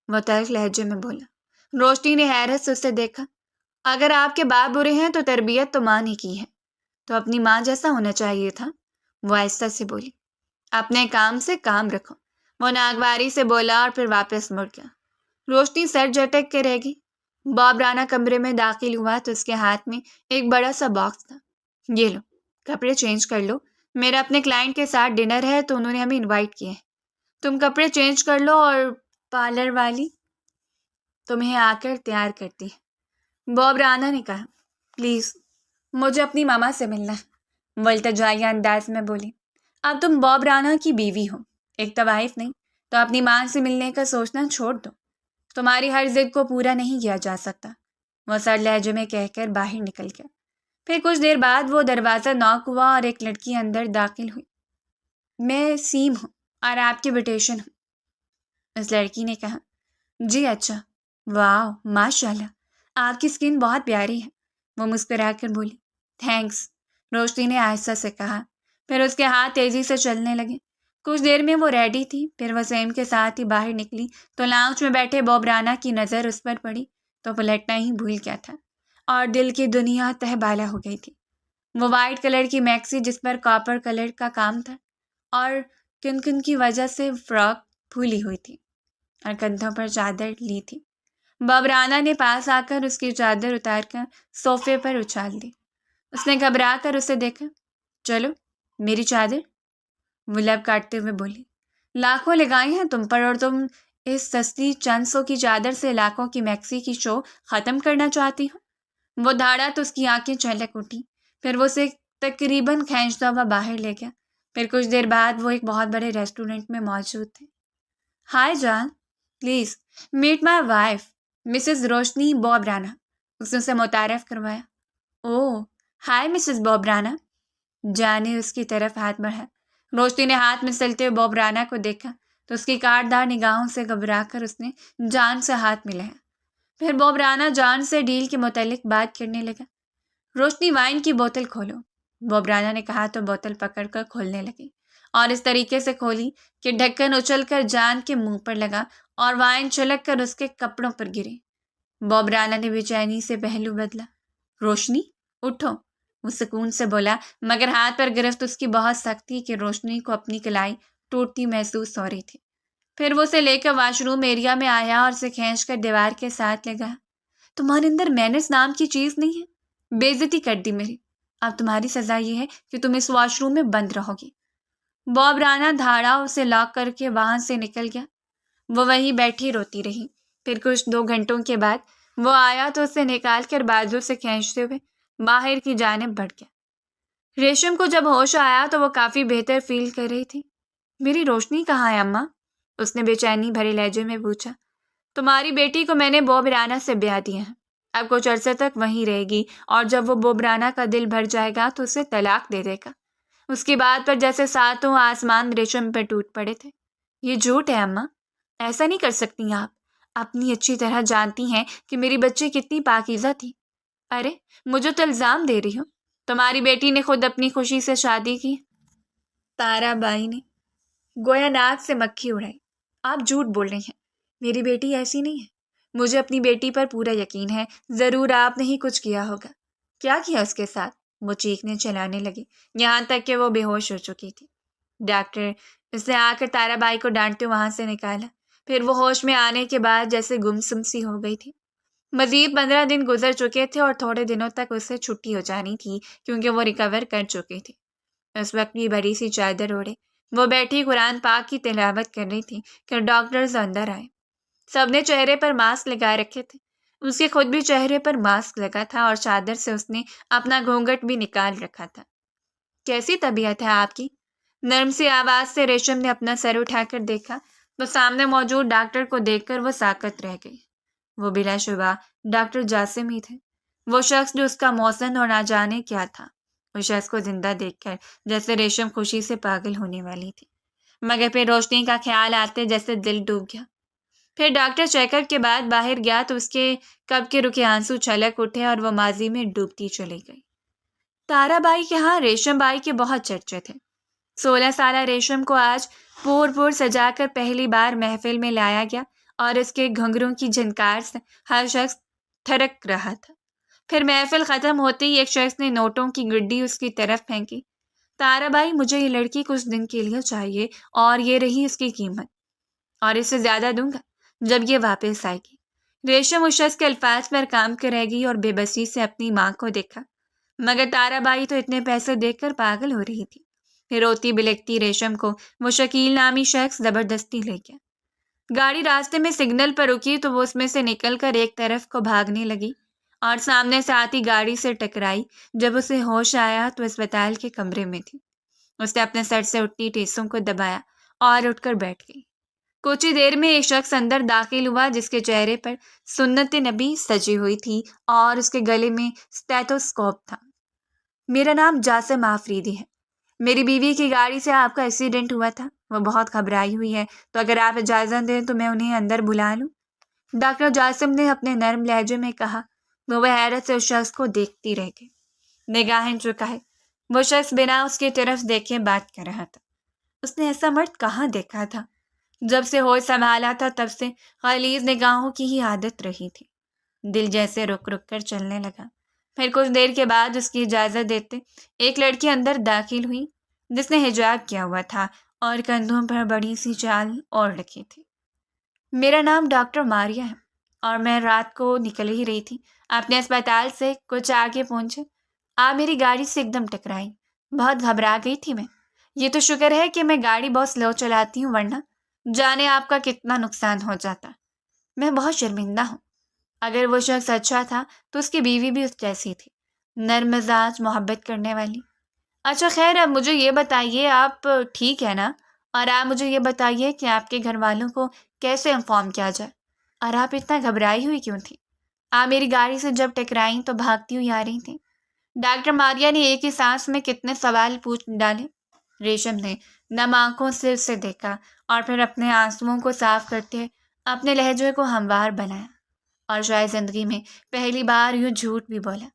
وہ تلخ لہجے میں بولا۔ روشنی نے حیرت سے اسے دیکھا۔ اگر آپ کے باپ برے ہیں تو تربیت تو ماں نے کی ہے، تو اپنی ماں جیسا ہونا چاہیے تھا، وہ آہستہ سے بولی۔ اپنے کام سے کام رکھو، وہ ناگواری سے بولا اور پھر واپس مڑ گیا۔ روشنی سر جھٹک کے رہ گئی۔ بوبرانہ کمرے میں داخل ہوا تو اس کے ہاتھ میں ایک بڑا سا باکس تھا۔ یہ لو، کپڑے چینج کر لو، میرا اپنے کلائنٹ کے ساتھ ڈنر ہے تو انہوں نے ہمیں انوائٹ کیا ہے، تم کپڑے چینج کر لو اور پارلر والی تمہیں آ کر تیار کرتی ہے۔ بوبرانہ نے کہا، پلیز مجھے اپنی ماما سے ملنا ہے، وہ التجائیہ انداز میں بولی۔ اب تم بوبرانہ کی بیوی ہو، ایک طوائف نہیں، تو اپنی ماں سے ملنے کا سوچنا چھوڑ دو، تمہاری ہر ضد کو پورا نہیں کیا جا سکتا، وہ سر لہجے میں کہہ کر باہر نکل گیا۔ پھر کچھ دیر بعد وہ دروازہ ناک ہوا اور ایک لڑکی اندر داخل ہوئی۔ میں سیم ہوں اور آپ کی بیوٹیشین ہوں، اس لڑکی نے کہا۔ جی اچھا، واو ماشاءاللہ، آپ کی سکن بہت پیاری ہے، وہ مسکرا کر بولی۔ تھینکس، روشنی نے آہستہ سے کہا، پھر اس کے ہاتھ تیزی سے چلنے لگے۔ کچھ دیر میں وہ ریڈی تھی، پھر وہ سیم کے ساتھ ہی باہر نکلی تو لاؤنج میں بیٹھے بوبرانہ کی نظر اس پر پڑی تو پلٹنا ہی بھول گیا تھا اور دل کی دنیا تہبالہ ہو گئی تھی۔ وہ وائٹ کلر کی میکسی جس پر کاپر کلر کا کام تھا اور کنکن کی وجہ سے فراک پھولی ہوئی تھی اور کندھوں پر چادر لی تھی۔ بوبرانہ نے پاس آ کر اس کی چادر اتار کر صوفے پر اچھال دی۔ اس نے گھبرا کر اسے دیکھا۔ چلو میری چادر، وہ لب کاٹتے ہوئے بولی۔ لاکھوں لگائی ہیں تم پر اور تم اس سستی چند سو کی چادر سے لاکھوں کی میکسی کی شو ختم کرنا چاہتی ہو؟ وہ دھاڑا تو اس کی آنکھیں چلک اٹھی، پھر وہ اسے تقریباً کھینچتا ہوا باہر لے گیا۔ پھر کچھ دیر بعد وہ ایک بہت بڑے ریسٹورنٹ میں موجود تھے۔ Hi John, please meet my wife mrs Roshni Bobrana, اس نے اسے متعارف کروایا۔ اوہ ہائے مسز بوبرانہ، جان نے اس کی طرف ہاتھ بڑھایا۔ روشنی نے ہاتھ مسلتے ہوئے بوبرانہ کو دیکھا تو اس کی کاٹدار نگاہوں سے گھبرا کر اس نے جان سے ہاتھ ملایا۔ پھر بوبرانہ جان سے ڈیل کے متعلق بات کرنے لگا۔ روشنی وائن کی بوتل کھولو، بوبرانہ نے کہا تو بوتل پکڑ کر کھولنے لگی اور اس طریقے سے کھولی کہ ڈھکن اچھل کر جان کے منہ پر لگا اور وائن چھلک کر اس کے کپڑوں پر گری۔ بوبرانہ نے بے چینی سے پہلو بدلا۔ روشنی اٹھو، وہ سکون سے بولا، مگر ہاتھ پر گرفت اس کی بہت سخت تھی کہ روشنی کو اپنی کلائی ٹوٹتی محسوس ہو رہی تھی۔ پھر وہ اسے لے کر واش روم ایریا میں آیا اور اسے کھینچ کر دیوار کے ساتھ لگا۔ تمہارے اندر مینرز نام کی چیز نہیں ہے، بے عزتی کر دی میری، اب تمہاری سزا یہ ہے کہ تم اس واش روم میں بند رہو گی۔ باب رانا دھاڑا اسے لاک کر کے وہاں سے نکل گیا۔ وہ وہیں بیٹھی روتی رہی۔ پھر کچھ 2 گھنٹوں کے بعد وہ آیا تو اسے نکال کر بازو سے کھینچتے ہوئے باہر کی جانب بڑھ گیا۔ ریشم کو جب ہوش آیا تو وہ کافی بہتر فیل کر رہی تھی۔ میری روشنی کہاں ہے اماں؟ اس نے بے چینی بھرے لہجے میں پوچھا۔ تمہاری بیٹی کو میں نے بوب رانا سے بیاہ دیا ہے، اب کچھ عرصے تک وہیں رہے گی، اور جب وہ بوب رانا کا دل بھر جائے گا تو اسے طلاق دے دے گا۔ اس کی بات پر جیسے ساتوں آسمان ریشم پہ ٹوٹ پڑے تھے۔ یہ جھوٹ ہے اماں، ایسا نہیں کر سکتی آپ۔ اپنی اچھی طرح جانتی ہیں کہ میری بچی کتنی پاکیزہ تھی۔ ارے مجھے تو الزام دے رہی ہو؟ تمہاری بیٹی نے خود اپنی خوشی سے شادی کی۔ تارا بائی نے گویا ناک سے مکھی اڑائی۔ آپ جھوٹ بول رہے ہیں، میری بیٹی ایسی نہیں ہے۔ مجھے اپنی بیٹی پر پورا یقین ہے، ضرور آپ نے ہی کچھ کیا ہوگا۔ کیا کیا اس کے ساتھ؟ وہ چیخنے چلانے لگی، یہاں تک کہ وہ بے ہوش ہو چکی تھی۔ ڈاکٹر اس نے آ کر تارا بائی کو ڈانٹتے وہاں سے نکالا۔ پھر وہ ہوش میں آنے کے بعد جیسے گمسم سی ہو گئی تھی۔ مزید 15 دن گزر چکے تھے اور تھوڑے دنوں تک اسے چھٹی ہو جانی تھی کیونکہ وہ ریکور کر چکی تھی۔ اس وقت بھی بڑی سی چادر اوڑھے وہ بیٹھی قرآن پاک کی تلاوت کر رہی تھی کہ ڈاکٹرز اندر آئے۔ سب نے چہرے پر ماسک لگائے رکھے تھے، اس کے خود بھی چہرے پر ماسک لگا تھا اور چادر سے اس نے اپنا گھونگھٹ بھی نکال رکھا تھا۔ کیسی طبیعت ہے آپ کی؟ نرم سی آواز سے ریشم نے اپنا سر اٹھا کر دیکھا تو سامنے موجود ڈاکٹر کو دیکھ کر وہ ساکت رہ گئی۔ وہ بلا شبہ ڈاکٹر جاسم ہی تھے، وہ شخص جو اس کا موزن اور نہ جانے کیا تھا۔ اس شخص کو زندہ دیکھ کر جیسے ریشم خوشی سے پاگل ہونے والی تھی، مگر پھر روشنی کا خیال آتے جیسے دل ڈوب گیا۔ پھر ڈاکٹر چیک اپ کے بعد باہر گیا تو اس کے کب کے رکے آنسو چھلک اٹھے اور وہ ماضی میں ڈوبتی چلی گئی۔ تارا بائی کے ہاں ریشم بائی کے بہت چرچے تھے۔ 16 سالہ ریشم کو آج پور سجا کر پہلی بار محفل میں لایا گیا اور اس کے گھنگروں کی جھنکار سے ہر شخص تھرک رہا تھا۔ پھر محفل ختم ہوتے ہی ایک شخص نے نوٹوں کی گڈی اس کی طرف پھینکی۔ تارا بائی مجھے یہ لڑکی کچھ دن کے لیے چاہیے اور یہ رہی اس کی قیمت، اور اس سے زیادہ دوں گا جب یہ واپس آئے گی۔ ریشم اس شخص کے الفاظ پر کام کر رہ گئی اور بے بسی سے اپنی ماں کو دیکھا، مگر تارا بائی تو اتنے پیسے دیکھ کر پاگل ہو رہی تھی۔ پھر روتی بلکتی ریشم کو وہ شکیل نامی شخص زبردستی لے گیا۔ گاڑی راستے میں سگنل پر رکی تو وہ اس میں سے نکل کر ایک طرف کو بھاگنے لگی اور سامنے سے آتی گاڑی سے ٹکرائی۔ جب اسے ہوش آیا تو اسپتال کے کمرے میں تھی۔ اس نے اپنے سر سے اٹھتی ٹیسوں کو دبایا اور اٹھ کر بیٹھ گئی۔ کچھ ہی دیر میں ایک شخص اندر داخل ہوا جس کے چہرے پر سنت نبی سجی ہوئی تھی اور اس کے گلے میں اسٹیتھوسکوپ تھا۔ میرا نام جاسم آفریدی ہے، میری بیوی کی گاڑی سے آپ کا ایکسیڈنٹ ہوا تھا، وہ بہت گھبرائی ہوئی ہے، تو اگر آپ اجازت دیں تو میں انہیں اندر بلا لوں؟ ڈاکٹر جاسم نے اپنے نرم لہجے میں کہا۔ وہ حیرت سے اس شخص کو دیکھتی رہ گئی۔ نگاہیں چکائے وہ شخص بنا اس کی طرف دیکھے بات کر رہا تھا۔ اس نے ایسا مرد کہاں دیکھا تھا؟ جب سے ہوش سنبھالا تھا تب سے غلیظ نگاہوں کی ہی عادت رہی تھی۔ دل جیسے رک رک کر چلنے لگا۔ پھر کچھ دیر کے بعد اس کی اجازت دیتے ایک لڑکی اندر داخل ہوئی جس نے حجاب کیا ہوا تھا اور کندھوں پر بڑی سی چال اوڑھ رکھی تھی۔ میرا نام ڈاکٹر ماریا ہے اور میں رات کو نکل ہی رہی تھی اپنے اسپتال سے کچھ آگے پہنچے، آپ میری گاڑی سے ایک دم ٹکرائی، بہت گھبرا گئی تھی میں۔ یہ تو شکر ہے کہ میں گاڑی بہت سلو چلاتی ہوں، ورنہ جانے آپ کا کتنا نقصان ہو جاتا۔ میں بہت شرمندہ ہوں۔ اگر وہ شخص اچھا تھا تو اس کی بیوی بھی اس جیسی تھی، نرم مزاج، محبت کرنے والی۔ اچھا خیر، اب مجھے یہ بتائیے آپ ٹھیک ہے نا؟ اور آپ مجھے یہ بتائیے کہ آپ کے گھر والوں کو کیسے انفارم کیا جائے، اور آپ اتنا گھبرائی ہوئی کیوں تھی؟ آپ میری گاڑی سے جب ٹکرائیں تو بھاگتی ہوئی آ رہی تھیں۔ ڈاکٹر ماریا نے ایک ہی سانس میں کتنے سوال پوچھ ڈالے۔ ریشم نے نم آنکھوں سے اسے دیکھا اور پھر اپنے آنسوؤں کو صاف کرتے اپنے لہجے کو ہموار بنایا، اور شاید زندگی میں پہلی بار یوں جھوٹ بھی بولا۔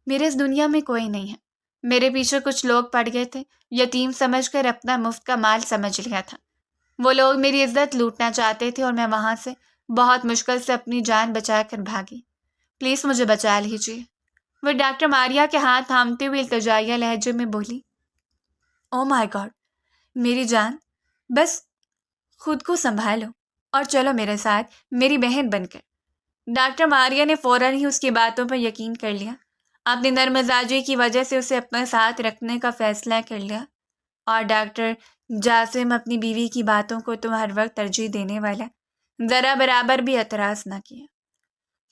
میرے اس دنیا میں کوئی نہیں ہے، میرے پیچھے کچھ لوگ پڑ گئے تھے، یتیم سمجھ کر اپنا مفت کا مال سمجھ لیا تھا۔ وہ لوگ میری عزت لوٹنا چاہتے تھے اور میں وہاں سے بہت مشکل سے اپنی جان بچا کر بھاگی۔ پلیز مجھے بچا لیجیے۔ وہ ڈاکٹر ماریا کے ہاتھ تھامتے ہوئے التجائیہ لہجے میں بولی۔ او مائی گاڈ، میری جان، بس خود کو سنبھالو اور چلو میرے ساتھ میری بہن بن کر۔ ڈاکٹر ماریا نے فوراً ہی اس کی باتوں پر یقین کر لیا، اپنی نرم مزاجی کی وجہ سے اسے اپنے ساتھ رکھنے کا فیصلہ کر لیا، اور ڈاکٹر جاسم اپنی بیوی کی باتوں کو تو ہر وقت ترجیح دینے والا ذرا برابر بھی اعتراض نہ کیا۔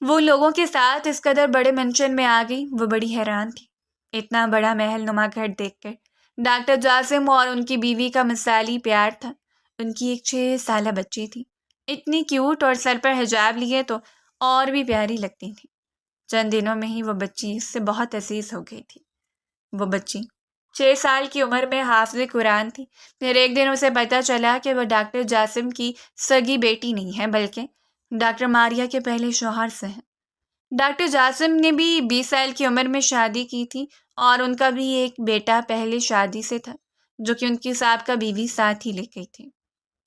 وہ لوگوں کے ساتھ اس قدر بڑے منشن میں آ گئی، وہ بڑی حیران تھی۔ اتنا بڑا محل نما گھر دیکھ کر ڈاکٹر جاسم اور ان کی بیوی کا مثالی پیار تھا۔ ان کی ایک 6 سالہ بچی تھی، اتنی کیوٹ، اور سر پر حجاب لیے تو اور بھی پیاری لگتی تھی۔ چند دنوں میں ہی وہ بچی اس سے بہت عزیز ہو گئی تھی۔ وہ بچی 6 سال کی عمر میں حافظ قرآن تھی۔ پھر ایک دن اسے پتہ چلا کہ وہ ڈاکٹر جاسم کی سگی بیٹی نہیں ہے، بلکہ ڈاکٹر ماریا کے پہلے شوہر سے ہے۔ ڈاکٹر جاسم نے بھی 20 سال کی عمر میں شادی کی تھی، اور ان کا بھی ایک بیٹا پہلے شادی سے تھا، جو کہ ان کی سابقہ بیوی ساتھ ہی لے گئی تھی،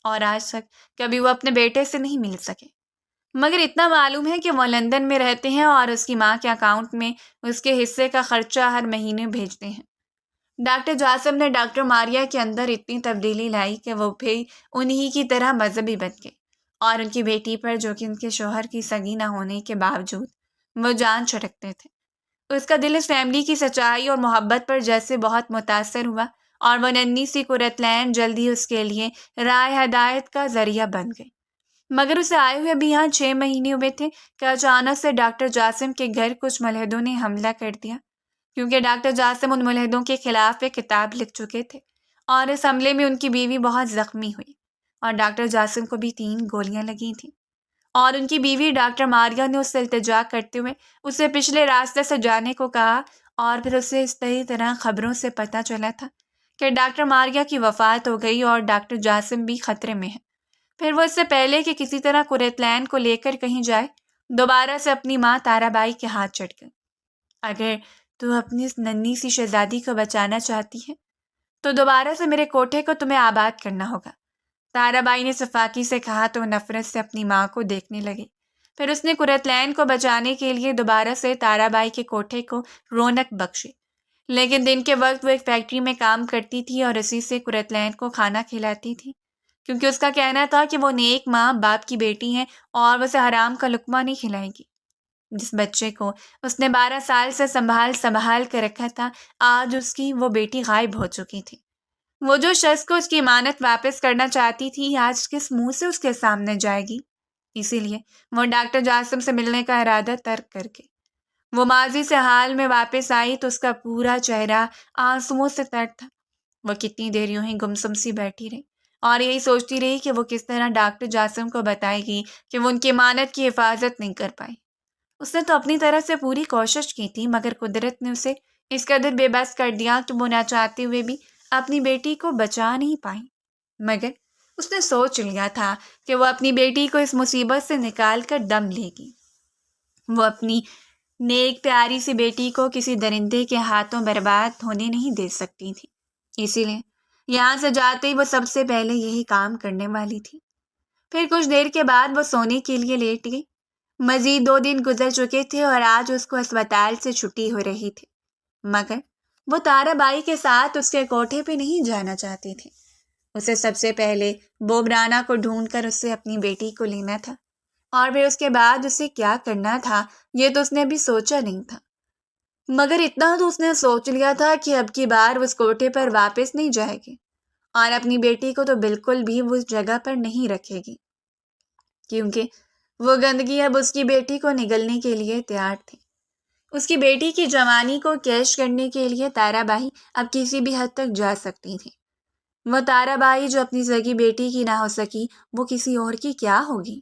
اور آج تک کبھی وہ اپنے بیٹے سے نہیں مل سکے۔ مگر اتنا معلوم ہے کہ وہ لندن میں رہتے ہیں اور اس کی ماں کے اکاؤنٹ میں اس کے حصے کا خرچہ ہر مہینے بھیجتے ہیں۔ ڈاکٹر جاسم نے ڈاکٹر ماریا کے اندر اتنی تبدیلی لائی کہ وہ بھی انہی کی طرح مذہبی بن گئے، اور ان کی بیٹی پر، جو کہ ان کے شوہر کی سگی نہ ہونے کے باوجود وہ جان چھڑکتے تھے، اس کا دل اس فیملی کی سچائی اور محبت پر جیسے بہت متاثر ہوا، اور وہ ننھی سی قرۃ العین جلد ہی اس کے لیے راہ ہدایت کا ذریعہ بن گئی۔ مگر اسے آئے ہوئے بھی یہاں 6 مہینے ہوئے تھے کہ اچانک سے ڈاکٹر جاسم کے گھر کچھ ملحدوں نے حملہ کر دیا، کیونکہ ڈاکٹر جاسم ان ملحدوں کے خلاف ایک کتاب لکھ چکے تھے، اور اس حملے میں ان کی بیوی بہت زخمی ہوئی، اور ڈاکٹر جاسم کو بھی 3 گولیاں لگی تھیں، اور ان کی بیوی ڈاکٹر ماریا نے اس سے التجا کرتے ہوئے اسے پچھلے راستے سے جانے کو کہا، اور پھر اسے اس طرح خبروں سے پتہ چلا تھا کہ ڈاکٹر ماریا کی وفات ہو گئی اور ڈاکٹر جاسم بھی خطرے میں ہے۔ پھر وہ اس سے پہلے کہ کسی طرح قرۃ العین کو لے کر کہیں جائے، دوبارہ سے اپنی ماں تارا بائی کے ہاتھ چڑھ گئی۔ اگر تو اپنی اس ننھی سی شہزادی کو بچانا چاہتی ہے تو دوبارہ سے میرے کوٹھے کو تمہیں آباد کرنا ہوگا، تارا بائی نے صفاقی سے کہا تو نفرت سے اپنی ماں کو دیکھنے لگی۔ پھر اس نے قرۃ العین کو بچانے کے لیے دوبارہ سے تارا بائی کے کوٹھے کو رونق بخشی، لیکن دن کے وقت وہ ایک فیکٹری میں کام کرتی تھی اور اسی سے قرۃ العین کو کھانا کھلاتی تھی، کیونکہ اس کا کہنا تھا کہ وہ نیک ماں باپ کی بیٹی ہیں اور وہ اسے حرام کا لقمہ نہیں کھلائے گی۔ جس بچے کو اس نے 12 سال سے سنبھال کر رکھا تھا، آج اس کی وہ بیٹی غائب ہو چکی تھی۔ وہ جو شخص کو اس کی امانت واپس کرنا چاہتی تھی، آج کس منہ سے اس کے سامنے جائے گی؟ اسی لیے وہ ڈاکٹر جاسم سے ملنے کا ارادہ ترک کر کے وہ ماضی سے حال میں واپس آئی تو اس کا پورا چہرہ آنسوؤں سے تر تھا۔ وہ کتنی دیر یوں ہی گمسم سی بیٹھی رہی اور یہی سوچتی رہی کہ وہ کس طرح ڈاکٹر جاسم کو بتائے گی کہ وہ ان کی امانت کی حفاظت نہیں کر پائی۔ اس نے تو اپنی طرف سے پوری کوشش کی تھی، مگر قدرت نے اسے اس قدر بے بس کر دیا کہ وہ نہ چاہتے ہوئے بھی اپنی بیٹی کو بچا نہیں پائی۔ مگر اس نے سوچ لیا تھا کہ وہ اپنی بیٹی کو اس مصیبت سے نکال کر دم لے گی۔ وہ اپنی نیک پیاری سی بیٹی کو کسی درندے کے ہاتھوں برباد ہونے نہیں دے سکتی تھی، اسی لیے یہاں سے جاتے ہی وہ سب سے پہلے یہی کام کرنے والی تھی۔ پھر کچھ دیر کے بعد وہ سونے کے لیے لیٹ گئی۔ مزید 2 دن گزر چکے تھے اور آج اس کو اسپتال سے چھٹی ہو رہی تھی، مگر وہ تارا بائی کے ساتھ اس کے کوٹھے پہ نہیں جانا چاہتی تھی۔ اسے سب سے پہلے بوب رانا کو ڈھونڈ کر اس سے اپنی بیٹی کو لینا تھا، اور پھر اس کے بعد اسے کیا کرنا تھا یہ تو اس نے ابھی سوچا نہیں تھا، مگر اتنا تو اس نے سوچ لیا تھا کہ اب کی بار وہ اس کوٹھے پر واپس نہیں جائے گی، اور اپنی بیٹی کو تو بالکل بھی وہ اس جگہ پر نہیں رکھے گی، کیونکہ وہ گندگی اب اس کی بیٹی کو نگلنے کے لیے تیار تھی۔ اس کی بیٹی کی جوانی کو کیش کرنے کے لیے تارا بائی اب کسی بھی حد تک جا سکتی تھی۔ وہ تارا بائی جو اپنی سگی بیٹی کی نہ ہو سکی، وہ کسی اور کی کیا ہوگی؟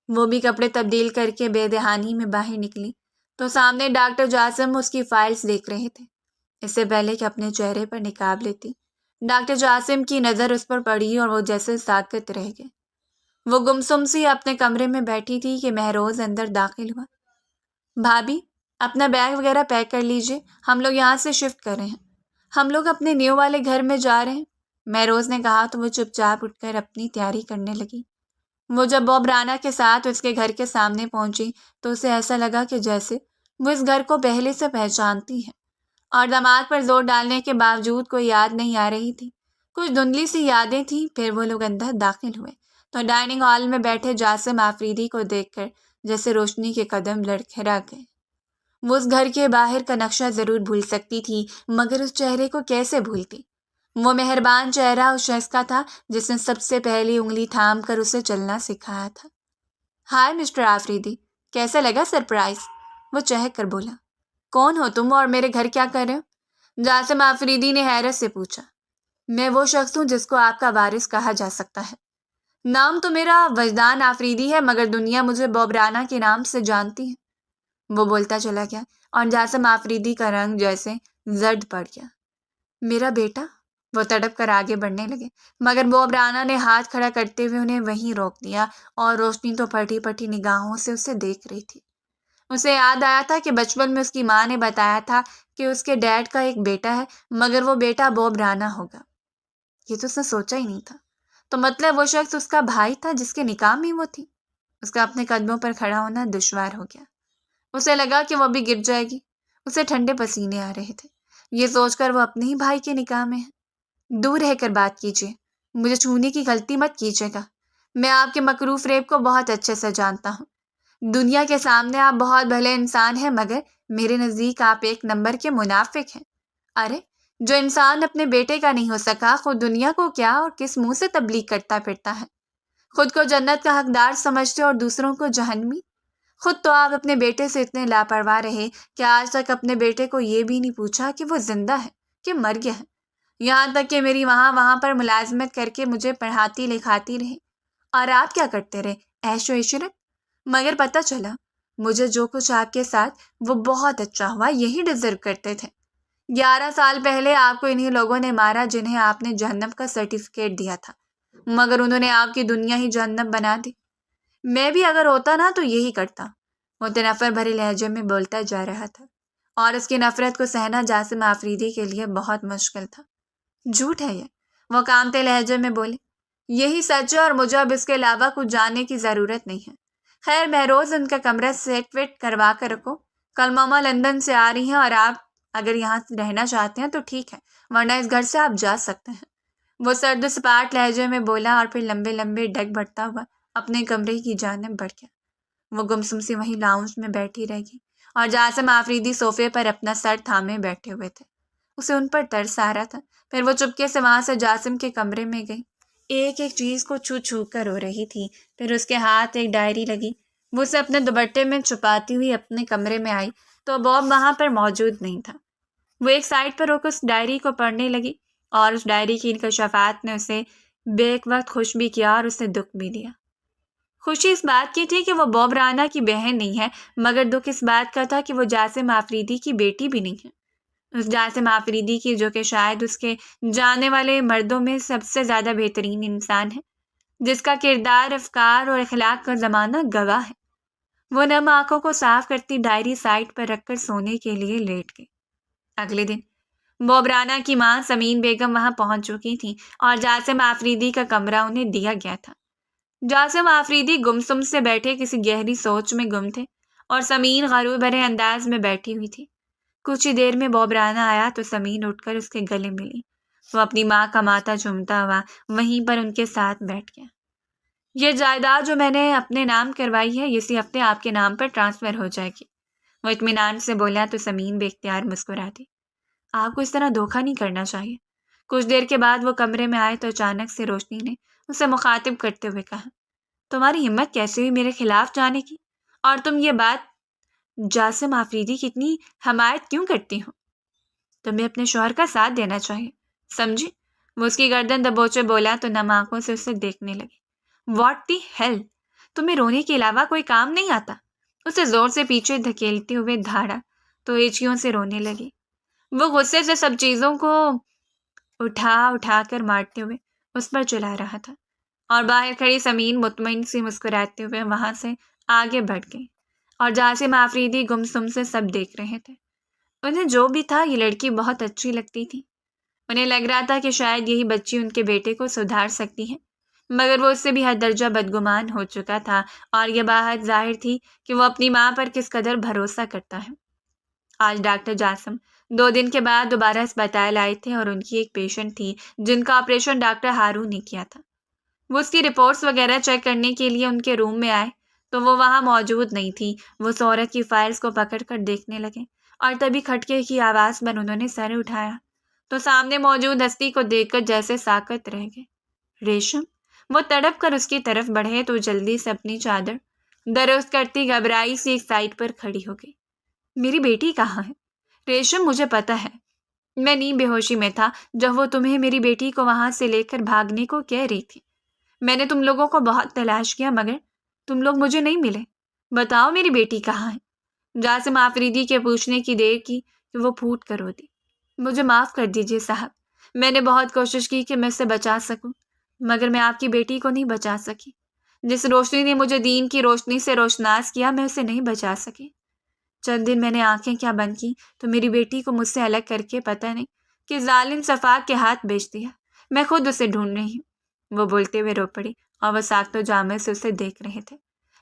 وہ بھی کپڑے تبدیل کر کے بے دہانی میں باہر نکلی تو سامنے ڈاکٹر جاسم اس کی فائلز دیکھ رہے تھے۔ اس سے پہلے کہ اپنے چہرے پر نقاب لیتی، ڈاکٹر جاسم کی نظر اس پر پڑی اور وہ جیسے ساکت رہ گئے۔ وہ گمسم سی اپنے کمرے میں بیٹھی تھی کہ مہروز اندر داخل ہوا۔ بھابھی، اپنا بیگ وغیرہ پیک کر لیجئے، ہم لوگ یہاں سے شفٹ کر رہے ہیں، ہم لوگ اپنے نیو والے گھر میں جا رہے ہیں، مہروز نے کہا تو وہ چپ چاپ اٹھ کر اپنی تیاری کرنے لگی۔ وہ جب بوب رانا کے ساتھ اس کے گھر کے سامنے پہنچی تو اسے ایسا لگا کہ جیسے وہ اس گھر کو پہلے سے پہچانتی ہے، اور دماغ پر زور ڈالنے کے باوجود کوئی یاد نہیں آ رہی تھی، کچھ دھندلی سی یادیں تھیں۔ پھر وہ لوگ اندر داخل ہوئے تو ڈائننگ ہال میں بیٹھے جاسم آفریدی کو دیکھ کر جیسے روشنی کے قدم لڑکھڑا گئے۔ وہ اس گھر کے باہر کا نقشہ ضرور بھول سکتی تھی، مگر اس چہرے کو کیسے بھولتی؟ وہ مہربان چہرہ اس شخص کا تھا جس نے سب سے پہلی انگلی تھام کر اسے چلنا سکھایا تھا۔ ہائے مسٹر آفریدی، کیسا لگا سرپرائز؟ وہ چہک کر بولا۔ کون ہو تم اور میرے گھر کیا کر رہے ہو؟ جاسم آفریدی نے حیرت سے پوچھا۔ میں وہ شخص ہوں جس کو آپ کا وارث کہا جا سکتا ہے۔ نام تو میرا وجدان آفریدی ہے، مگر دنیا مجھے بوب رانا کے نام سے جانتی ہے۔ وہ بولتا چلا گیا اور جاسم آفریدی کا رنگ جیسے زرد پڑ گیا۔ میرا بیٹا؟ وہ تڑپ کر آگے بڑھنے لگے، مگر بوب رانا نے ہاتھ کھڑا کرتے ہوئے انہیں وہیں روک دیا اور روشنی تو پھٹی پھٹی نگاہوں سے اسے دیکھ رہی تھی۔ اسے یاد آیا تھا کہ بچپن میں اس کی ماں نے بتایا تھا کہ اس کے ڈیڈ کا ایک بیٹا ہے، مگر وہ بیٹا بوب رانا ہوگا۔ یہ تو اس نے سوچا ہی نہیں تھا۔ تو مطلب وہ شخص اس کا بھائی تھا جس کے نکاح میں وہ تھی۔ اس کا اپنے قدموں پر کھڑا ہونا دشوار ہو گیا۔ اسے لگا کہ وہ بھی گر جائے گی۔ اسے ٹھنڈے پسینے آ رہے تھے، یہ سوچ کر وہ اپنے ہی بھائی کے نکاح میں ہے۔ دور رہ کر بات کیجیے، مجھے چھونے کی غلطی مت کیجیے گا۔ میں آپ کے مکروف ریپ کو بہت اچھے سے جانتا ہوں۔ دنیا کے سامنے آپ بہت بھلے انسان ہیں، مگر میرے نزدیک آپ ایک نمبر کے منافق ہیں۔ ارے، جو انسان اپنے بیٹے کا نہیں ہو سکا، خود دنیا کو کیا اور کس منہ سے تبلیغ کرتا پھرتا ہے؟ خود کو جنت کا حقدار سمجھتے اور دوسروں کو جہنمی۔ خود تو آپ اپنے بیٹے سے اتنے لاپرواہ رہے کہ آج تک اپنے بیٹے کو یہ بھی نہیں پوچھا کہ وہ زندہ ہے کہ مر گیا ہے۔ یہاں تک کہ میری وہاں پر ملازمت کر کے مجھے پڑھاتی لکھاتی رہے، اور آپ کیا کرتے رہے؟ عیش و عشرت۔ مگر پتہ چلا مجھے جو کچھ آپ کے ساتھ، وہ بہت اچھا ہوا، یہی ڈیزرو کرتے تھے۔ 11 سال پہلے آپ کو انہی لوگوں نے مارا جنہیں آپ نے جہنم کا سرٹیفکیٹ دیا تھا، مگر انہوں نے آپ کی دنیا ہی جہنم بنا دی۔ میں بھی اگر ہوتا نا تو یہی کرتا۔ وہ تنفر بھرے لہجے میں بولتا جا رہا تھا، اور اس کی نفرت کو سہنا جاسم آفریدی کے لیے بہت مشکل تھا۔ جھوٹ ہے یہ، وہ کانپتے لہجے میں بولے۔ یہی سچ ہے اور مجھے اب اس کے علاوہ کچھ جاننے کی ضرورت نہیں ہے۔ خیر بہروز ان کا کمرہ سیٹ ویٹ کروا کر رکھو۔ کل ماما لندن سے آ رہی ہیں اور آپ اگر یہاں رہنا چاہتے ہیں تو ٹھیک ہے، ورنہ اس گھر سے آپ جا سکتے ہیں۔ وہ سرد و سپاٹ لہجے میں بولا اور پھر لمبے لمبے ڈگ بڑھتا ہوا اپنے کمرے کی جانب بڑھ گیا۔ وہ گمسم سی وہیں لاؤنج میں بیٹھی رہ گئی اور جاسم آفریدی صوفے پر اپنا سر تھامے بیٹھے ہوئے تھے۔ اسے ان پر ترس آ رہا تھا۔ پھر وہ چپکے سے وہاں سے جاسم کے کمرے میں گئی، ایک ایک چیز کو چھو چھو کر رو رہی تھی۔ پھر اس کے ہاتھ ایک ڈائری لگی، وہ اسے اپنے دوپٹے میں چھپاتی ہوئی اپنے کمرے میں آئی تو بوب وہاں پر موجود نہیں تھا۔ وہ ایک سائڈ پر رک اس ڈائری کو پڑھنے لگی، اور اس ڈائری کی انکشافات نے اسے بیک وقت خوش بھی کیا اور اسے دکھ بھی دیا۔ خوشی اس بات کی تھی کہ وہ بوب رانا کی بہن نہیں ہے، مگر دکھ اس بات کا تھا کہ وہ جاسم آفریدی کی بیٹی بھی نہیں ہے۔ اس جاسم آفریدی کی جو کہ شاید اس کے جاننے والے مردوں میں سب سے زیادہ بہترین انسان ہے، جس کا کردار، افکار اور اخلاق کا زمانہ گواہ ہے۔ وہ نم آنکھوں کو صاف کرتی ڈائری سائٹ پر رکھ کر سونے کے لیے لیٹ گئی۔ اگلے دن بوب رانا کی ماں سمین بیگم وہاں پہنچ چکی تھی اور جاسم آفریدی کا کمرہ انہیں دیا گیا تھا۔ جاسم آفریدی گمسم سے بیٹھے کسی گہری سوچ میں گم تھے اور سمین غرور بھرے انداز میں بیٹھی ہوئی تھی۔ کچھ ہی دیر میں بوب رانا آیا تو سمین اٹھ کر اس کے گلے ملی۔ وہ اپنی ماں کا ماتھا چومتا ہوا وہیں پر ان کے ساتھ بیٹھ گیا۔ یہ جائیداد جو میں نے اپنے نام کروائی ہے، اسی ہفتے آپ کے نام پر ٹرانسفر ہو جائے گی، وہ اطمینان سے بولا تو سمین بے اختیار مسکرا دی۔ آپ کو اس طرح دھوکہ نہیں کرنا چاہیے۔ کچھ دیر کے بعد وہ کمرے میں آئے تو اچانک سے روشنی نے اسے مخاطب کرتے ہوئے کہا، تمہاری ہمت کیسے ہوئی میرے خلاف جانے کی؟ اور تم یہ بات جاسم آفریدی کی اتنی حمایت کیوں کرتی ہو؟ تمہیں اپنے شوہر کا ساتھ دینا چاہیے، سمجھی؟ وہ اس کی گردن دبوچے بولا تو نم آنکھوں سے اسے دیکھنے لگی۔ واٹ دی ہیل، تمہیں رونے کے علاوہ کوئی کام نہیں آتا؟ اسے زور سے پیچھے دھکیلتے ہوئے دھاڑا تو ہچکیوں سے رونے لگی۔ وہ غصے سے سب چیزوں کو اٹھا کر مارتے ہوئے اس پر چلا رہا تھا، اور باہر کھڑی سمین مطمئن سی مسکراتے ہوئے وہاں سے آگے بڑھ گئی، اور جاسم آفریدی گمسم سے سب دیکھ رہے تھے۔ انہیں جو بھی تھا یہ لڑکی بہت اچھی لگتی تھی۔ انہیں لگ رہا تھا کہ شاید یہی بچی ان کے بیٹے کو سدھار سکتی ہے، مگر وہ اس سے بھی حد درجہ بدگمان ہو چکا تھا، اور یہ بات ظاہر تھی کہ وہ اپنی ماں پر کس قدر بھروسہ کرتا ہے۔ آج ڈاکٹر جاسم 2 دن کے بعد دوبارہ اسپتال آئے تھے، اور ان کی ایک پیشنٹ تھی جن کا آپریشن ڈاکٹر ہارون نے کیا تھا۔ وہ اس کی رپورٹس وغیرہ چیک کرنے کے لیے ان کے روم میں آئے تو وہ وہاں موجود نہیں تھی۔ وہ اس عورت کی فائلز کو پکڑ کر دیکھنے لگے، اور تبھی کھٹکے کی آواز پر انہوں نے سر اٹھایا تو سامنے موجود ہستی کو دیکھ کر جیسے ساکت رہ گئے۔ ریشم! وہ تڑپ کر اس کی طرف بڑھے تو جلدی سے اپنی چادر درست کرتی گھبرائی سی ایک سائڈ پر کھڑی ہو گئی۔ میری بیٹی کہاں ہے؟ ریشم، مجھے پتا ہے، میں نیم بے ہوشی میں تھا جب وہ تمہیں میری بیٹی کو وہاں سے لے کر بھاگنے کو کہہ رہی تھی۔ میں نے تم لوگوں کو بہت تلاش کیا مگر تم لوگ مجھے نہیں ملے۔ بتاؤ میری بیٹی کہاں ہے؟ جاسم آفریدی کے پوچھنے کی دیر کی کہ وہ پھوٹ کر رو دی۔ مجھے معاف کر دیجیے صاحب، میں نے بہت کوشش کی کہ میں اسے بچا سکوں مگر میں آپ کی بیٹی کو نہیں بچا سکی۔ جس روشنی نے مجھے دین کی روشنی سے روشناس کیا میں اسے نہیں بچا سکی۔ چند دن میں نے آنکھیں کیا بند کی تو میری بیٹی کو مجھ سے الگ کر کے پتہ نہیں کہ ظالم صفاق کے ہاتھ بیچ دیا۔ میں خود اسے ڈھونڈ رہی ہوں۔ وہ بولتے ہوئے رو پڑی اور وہ ساکت و جامع سے اسے دیکھ رہے تھے۔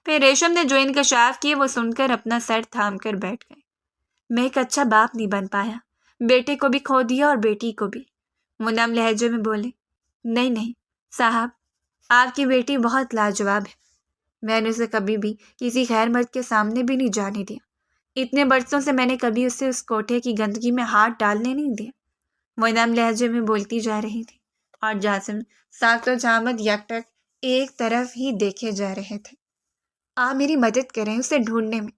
پھر ریشم نے جو انکشاف کیے وہ سن کر اپنا سر تھام کر بیٹھ گئے۔ میں ایک اچھا باپ نہیں بن پایا، بیٹے کو بھی کھو دیا اور بیٹی کو بھی، وہ نم لہجے میں بولے۔ نہیں نہیں صاحب، آپ کی بیٹی بہت لاجواب ہے، میں نے اسے کبھی بھی کسی خیر مرد کے سامنے بھی نہیں جانے دیا۔ اتنے برسوں سے میں نے کبھی اسے اس کوٹھے کی گندگی میں ہاتھ ڈالنے نہیں دیا، وہ نم لہجے میں بولتی جا رہی تھی اور جاسم ساکت و جامد یکٹک ایک طرف ہی دیکھے جا رہے تھے۔ آپ میری مدد کریں اسے ڈھونڈنے میں،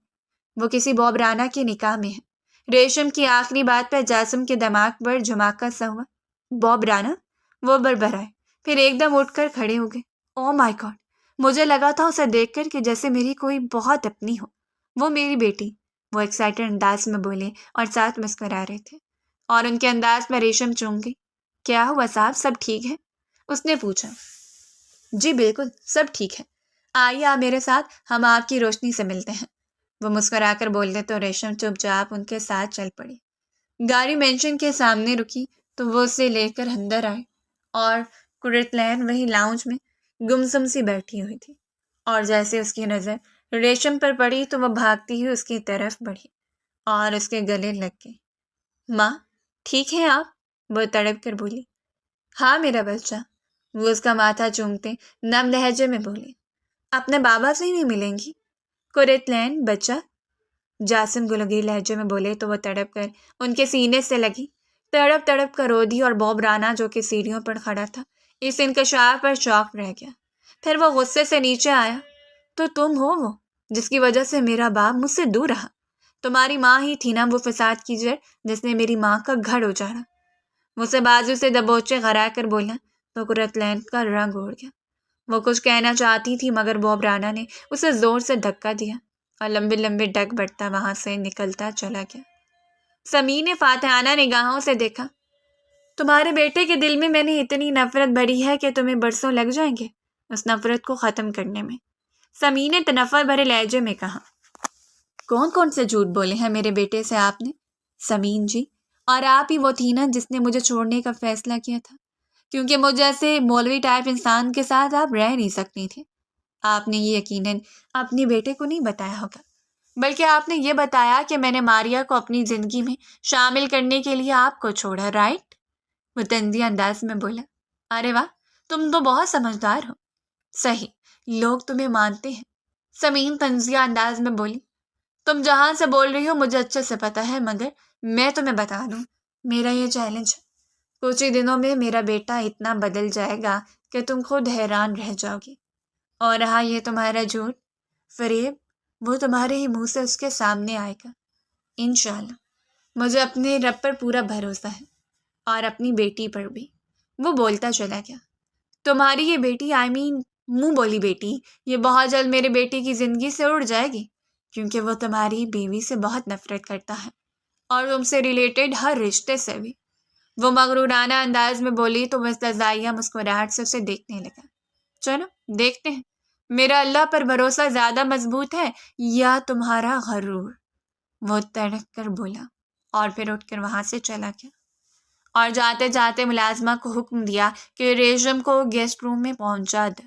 وہ کسی بوب رانا کے نکاح میں ہے۔ ریشم کی آخری بات پر جاسم کے دماغ پر جھماکا سا ہوا۔ بوب رانا؟ وہ بربرائے، پھر ایک دم اٹھ کر کھڑے ہو گئے۔ او مائی گاڈ! مجھے لگا تھا اسے دیکھ کر کہ جیسے میری کوئی بہت اپنی ہو، وہ میری بیٹی، وہ ایکسائٹڈ انداز میں بولے اور ساتھ مسکرا رہے تھے، اور ان کے انداز پر ریشم چونک گئی۔ کیا ہوا صاحب، سب ٹھیک ہے؟ اس نے پوچھا۔ جی بالکل سب ٹھیک ہے، آئیے آپ میرے ساتھ، ہم آپ کی روشنی سے ملتے ہیں، وہ مسکرا کر بولتے تو ریشم چپ چاپ ان کے ساتھ چل پڑی۔ گاڑی مینشن کے سامنے رکی تو وہ اسے لے کر اندر آئے اور کورٹ لین وہی لاؤنج میں گمسم سی بیٹھی ہوئی تھی، اور جیسے اس کی نظر ریشم پر پڑی تو وہ بھاگتی ہوئی اس کی طرف بڑھی اور اس کے گلے لگ گئی۔ ماں ٹھیک ہیں آپ؟ وہ تڑپ کر بولی۔ ہاں میرا بچہ، وہ اس کا ماتھا چومتے نم لہجے میں بولی۔ اپنے بابا سے ہی نہیں ملیں گی؟ کورٹ لین بچہ، جاسم گلگی لہجے میں بولے تو وہ تڑپ کر ان کے سینے سے لگی، تڑپ تڑپ کر رو دی، اور بوب رانا جو کہ سیڑھیوں پر کھڑا تھا اس انکشاف پر شوق رہ گیا۔ پھر وہ غصے سے نیچے آیا۔ تو تم ہو وہ جس کی وجہ سے میرا باپ مجھ سے دور رہا، تمہاری ماں ہی تھی نا وہ فساد کی جڑ جس نے میری ماں کا گھر اجاڑا، مجھ سے بازو سے دبوچے غرا کر بولا تو کورٹ لین کا رنگ اڑ گیا۔ وہ کچھ کہنا چاہتی تھی مگر بوب رانا نے اسے زور سے دھکا دیا اور لمبے لمبے ڈگ بڑھتا وہاں سے نکلتا چلا گیا۔ سمیع نے فاتحانہ نگاہوں سے دیکھا۔ تمہارے بیٹے کے دل میں نے اتنی نفرت بھری ہے کہ تمہیں برسوں لگ جائیں گے اس نفرت کو ختم کرنے میں، سمیع نے تنفر بھرے لہجے میں کہا۔ کون سے جھوٹ بولے ہیں میرے بیٹے سے آپ نے؟ سمیع جی، اور آپ ہی وہ تھی نا جس نے مجھے چھوڑنے کا فیصلہ کیا تھا، کیونکہ مجھ جیسے مولوی ٹائپ انسان کے ساتھ آپ رہ نہیں سکتی تھی۔ آپ نے یہ یقیناً اپنے بیٹے کو نہیں بتایا ہوگا، بلکہ آپ نے یہ بتایا کہ میں نے ماریا کو اپنی زندگی میں شامل کرنے کے لیے آپ کو چھوڑا، رائٹ؟ وہ طنزیہ انداز میں بولا۔ ارے واہ، تم تو بہت سمجھدار ہو۔ صحیح، لوگ تمہیں مانتے ہیں، سمیع طنزیہ انداز میں بولی۔ تم جہاں سے بول رہی ہو مجھے اچھے سے پتہ ہے، مگر میں تمہیں بتا دوں، میرا یہ چیلنج ہے، کچھ ہی دنوں میں میرا بیٹا اتنا بدل جائے گا کہ تم خود حیران رہ جاؤ گی۔ اور رہا یہ تمہارا جھوٹ، فریب، وہ تمہارے ہی منہ سے اس کے سامنے آئے گا انشاءاللہ۔ مجھے اپنے رب پر پورا بھروسہ ہے اور اپنی بیٹی پر بھی، وہ بولتا چلا گیا۔ تمہاری یہ بیٹی منہ بولی بیٹی یہ بہت جلد میرے بیٹی کی زندگی سے اڑ جائے گی، کیونکہ وہ تمہاری بیوی سے بہت نفرت کرتا ہے اور تم سے ریلیٹڈ ہر رشتے سے بھی، وہ مغرورانہ انداز میں بولی تو وہ استہزائیہ مسکراہٹ سے اسے دیکھنے لگا۔ چلو دیکھتے ہیں میرا اللہ پر بھروسہ زیادہ مضبوط ہے یا تمہارا غرور، وہ تڑک کر بولا اور پھر اٹھ کر وہاں سے چلا گیا، اور جاتے جاتے ملازمہ کو حکم دیا کہ ریشم کو گیسٹ روم میں پہنچا دے۔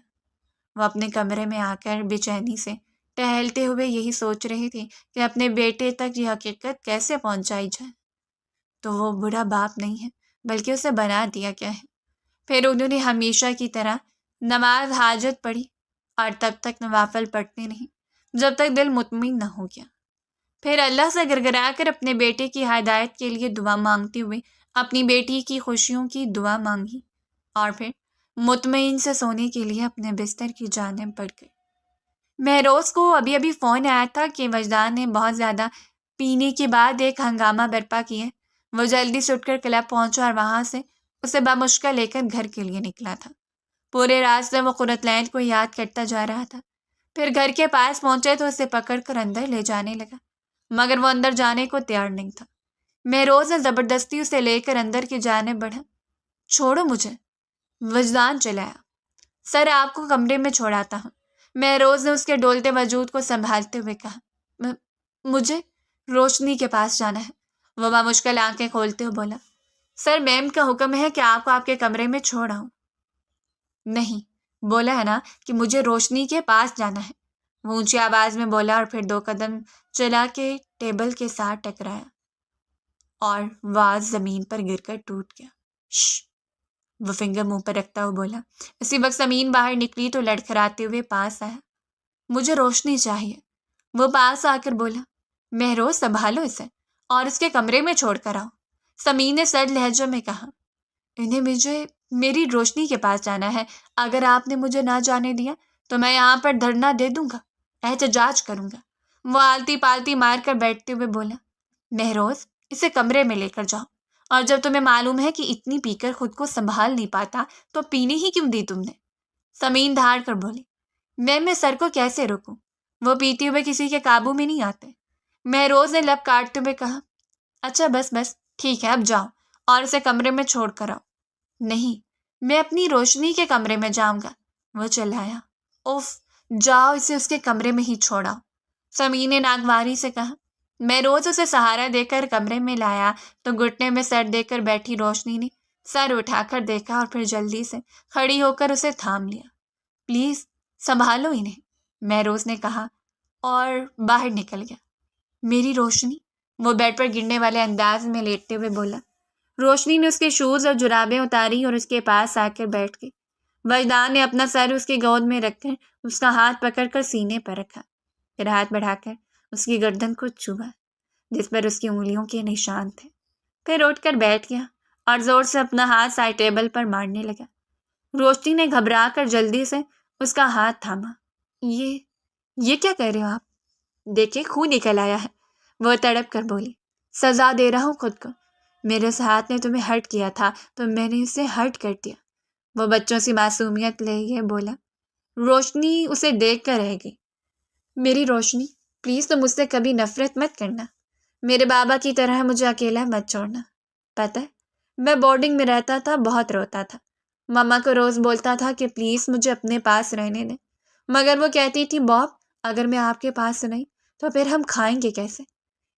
وہ اپنے کمرے میں آ کر بے چینی سے ٹہلتے ہوئے یہی سوچ رہی تھی کہ اپنے بیٹے تک یہ حقیقت کیسے پہنچائی جائے۔ تو وہ برا باپ نہیں ہے بلکہ اسے بنا دیا گیا ہے۔ پھر انہوں نے ہمیشہ کی طرح نماز حاجت پڑھی اور تب تک نوافل پڑھتے نہیں جب تک دل مطمئن نہ ہو گیا۔ پھر اللہ سے گڑگڑا کر اپنے بیٹے کی ہدایت کے لیے دعا مانگتے ہوئے اپنی بیٹی کی خوشیوں کی دعا مانگی اور پھر مطمئن سے سونے کے لیے اپنے بستر کی جانب بڑھ گئی۔ مہروز کو ابھی ابھی فون آیا تھا کہ وجدان نے بہت زیادہ پینے کے بعد ایک ہنگامہ برپا کیا ہے۔ وہ جلدی سے اٹھ کر کلب پہنچا اور وہاں سے اسے بمشکل لے کر گھر کے لیے نکلا تھا۔ پورے راستے وہ قرۃ العین کو یاد کرتا جا رہا تھا۔ پھر گھر کے پاس پہنچے تو اسے پکڑ کر اندر لے جانے لگا، مگر وہ اندر جانے کو تیار نہیں تھا۔ مہروز نے زبردستی اسے لے کر اندر کی جانب بڑھا۔ چھوڑو مجھے، وجدان چلایا۔ سر آپ کو کمرے میں چھوڑاتا ہوں، مہروز نے اس کے ڈولتے وجود کو سنبھالتے ہوئے کہا۔ مجھے روشنی کے پاس جانا ہے، وہ بامشکل آنکھیں کھولتے ہوئے بولا۔ سر میم کا حکم ہے کہ آپ کو آپ کے کمرے میں چھوڑ آؤں۔ نہیں، بولا ہے نا کہ مجھے روشنی کے پاس جانا ہے، وہ اونچی آواز میں بولا اور پھر 2 قدم چلا کے ٹیبل کے ساتھ ٹکرایا اور واز زمین پر گر کر ٹوٹ گیا۔ شش، وہ فنگر منہ پر رکھتا ہوا بولا۔ اسی وقت زمین باہر نکلی تو لڑکھڑاتے ہوئے پاس آیا۔ مجھے روشنی چاہیے، وہ پاس آ کر بولا۔ مہروز سنبھالو اسے اور اس کے کمرے میں چھوڑ کر آؤ، سمین نے سرد لہجے میں کہا۔ انہیں مجھے میری روشنی کے پاس جانا ہے، اگر آپ نے مجھے نہ جانے دیا تو میں یہاں پر دھرنا دے دوں گا، احتجاج کروں گا، وہ آلتی پالتی مار کر بیٹھتے ہوئے بولا۔ مہروز اسے کمرے میں لے کر جاؤ، اور جب تمہیں معلوم ہے کہ اتنی پی کر خود کو سنبھال نہیں پاتا تو پینے ہی کیوں دی تم نے؟ سمین دھاڑ کر بولی۔ میں سر کو کیسے روکوں، وہ پیتے ہوئے کسی کے قابو میں نہیں آتے۔ مہروز نے لب کاٹتے ہوئے کہا۔ اچھا بس ٹھیک ہے، اب جاؤ اور اسے کمرے میں چھوڑ کر آؤ۔ نہیں، میں اپنی روشنی کے کمرے میں جاؤں گا، وہ چلایا۔ اوف، جاؤ اسے اس کے کمرے میں ہی چھوڑاؤ، سمین نے ناگواری سے کہا۔ مہروز اسے سہارا دے کر کمرے میں لایا تو گھٹنے میں سر دے کر بیٹھی روشنی نے سر اٹھا کر دیکھا اور پھر جلدی سے کھڑی ہو کر اسے تھام لیا۔ پلیز سنبھالو انہیں، مہروز نے کہا اور باہر نکل گیا۔ میری روشنی، وہ بیڈ پر گرنے والے انداز میں لیٹتے ہوئے بولا۔ روشنی نے اس کے شوز اور جرابیں اتاری اور اس کے پاس آ کر بیٹھ گئی۔ وجدان نے اپنا سر اس کی گود میں رکھ کر اس کا ہاتھ پکڑ کر سینے پر رکھا، پھر ہاتھ بڑھا کر اس کی گردن کو چھوا جس پر اس کی انگلیوں کے نشان تھے، پھر اٹھ کر بیٹھ گیا اور زور سے اپنا ہاتھ سائڈ ٹیبل پر مارنے لگا۔ روشنی نے گھبرا کر جلدی سے اس کا ہاتھ تھاما۔ یہ کیا کہہ رہے ہو آپ؟ دیکھیں خون نکل آیا ہے، وہ تڑپ کر بولی۔ سزا دے رہا ہوں خود کو، میرے اس ہاتھ نے تمہیں ہرٹ کیا تھا تو میں نے اسے ہرٹ کر دیا، وہ بچوں سی معصومیت لے یہ بولا۔ روشنی اسے دیکھ کر رہ گئی۔ میری روشنی، پلیز تم مجھ سے کبھی نفرت مت کرنا، میرے بابا کی طرح مجھے اکیلا مت چھوڑنا۔ پتہ ہے میں بورڈنگ میں رہتا تھا، بہت روتا تھا، ماما کو روز بولتا تھا کہ پلیز مجھے اپنے پاس رہنے دیں، مگر وہ کہتی تھی باب اگر میں آپ کے پاس نہیں تو پھر ہم کھائیں گے کیسے؟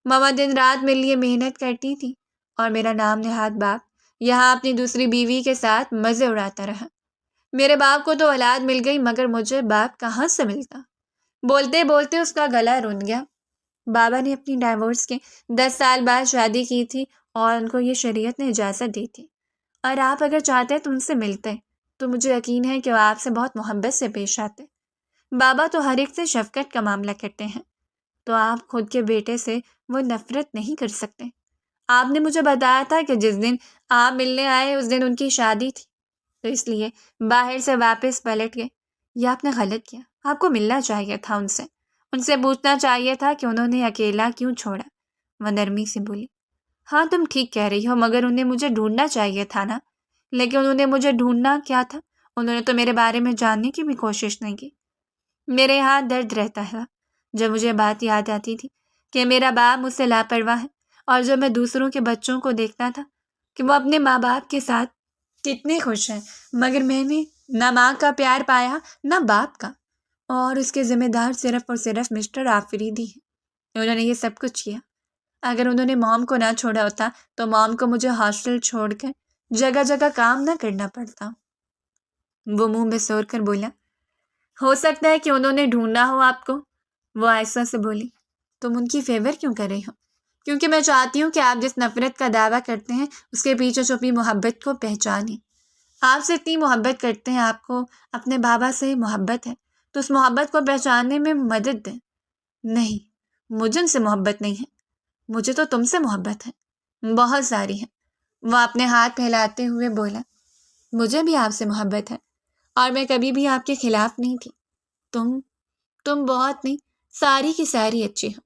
ماما دن رات میرے لیے محنت کرتی تھی اور میرا نام نہاد باپ یہاں اپنی دوسری بیوی کے ساتھ مزے اڑاتا رہا۔ میرے باپ کو تو اولاد مل گئی مگر مجھے باپ کہاں سے ملتا؟ بولتے بولتے اس کا گلا رون گیا۔ بابا نے اپنی ڈائیورس کے 10 سال بعد شادی کی تھی اور ان کو یہ شریعت نے اجازت دی تھی، اور آپ اگر چاہتے تو ان سے ملتے تو مجھے یقین ہے کہ وہ آپ سے بہت محبت سے پیش آتے۔ بابا تو ہر ایک سے شفقت کا معاملہ کرتے ہیں، تو آپ خود کے بیٹے سے وہ نفرت نہیں کر سکتے۔ آپ نے مجھے بتایا تھا کہ جس دن آپ ملنے آئے اس دن ان کی شادی تھی، تو اس لیے باہر سے واپس پلٹ گئے۔ یہ آپ نے غلط کیا، آپ کو ملنا چاہیے تھا ان سے پوچھنا چاہیے تھا کہ انہوں نے اکیلا کیوں چھوڑا، وہ نرمی سے بولی۔ ہاں تم ٹھیک کہہ رہی ہو، مگر انہیں مجھے ڈھونڈنا چاہیے تھا نا۔ لیکن انہوں نے مجھے ڈھونڈنا کیا تھا، انہوں نے تو میرے بارے میں جاننے کی بھی کوشش نہیں کی۔ میرے یہاں درد رہتا ہے جب مجھے بات یاد آتی تھی کہ میرا باپ مجھ سے لاپرواہ ہے، اور جب میں دوسروں کے بچوں کو دیکھتا تھا کہ وہ اپنے ماں باپ کے ساتھ کتنے خوش ہیں، مگر میں نے نہ ماں کا پیار پایا نہ باپ کا، اور اس کے ذمہ دار صرف اور صرف مسٹر آفریدی ہیں۔ انہوں نے یہ سب کچھ کیا۔ اگر انہوں نے موم کو نہ چھوڑا ہوتا تو موم کو مجھے ہاسٹل چھوڑ کر جگہ جگہ کام نہ کرنا پڑتا۔ وہ منہ میں سور کر بولا۔ ہو سکتا ہے کہ انہوں نے ڈھونڈا ہو آپ کو، وہ آہستہ سے بولی۔ تم ان کی فیور کیوں کر رہی ہو؟ کیونکہ میں چاہتی ہوں کہ آپ جس نفرت کا دعویٰ کرتے ہیں اس کے پیچھے چھپی محبت کو پہچانیں۔ آپ سے اتنی محبت کرتے ہیں، آپ کو اپنے بابا سے محبت ہے، تو اس محبت کو پہچاننے میں مدد دیں۔ نہیں، مجھے ان سے محبت نہیں ہے، مجھے تو تم سے محبت ہے، بہت ساری ہے، وہ اپنے ہاتھ پھیلاتے ہوئے بولا، مجھے بھی آپ سے محبت ہے اور میں کبھی بھی آپ کے خلاف نہیں تھی. تم بہت نہیں، ساری کی ساری اچھی ہو.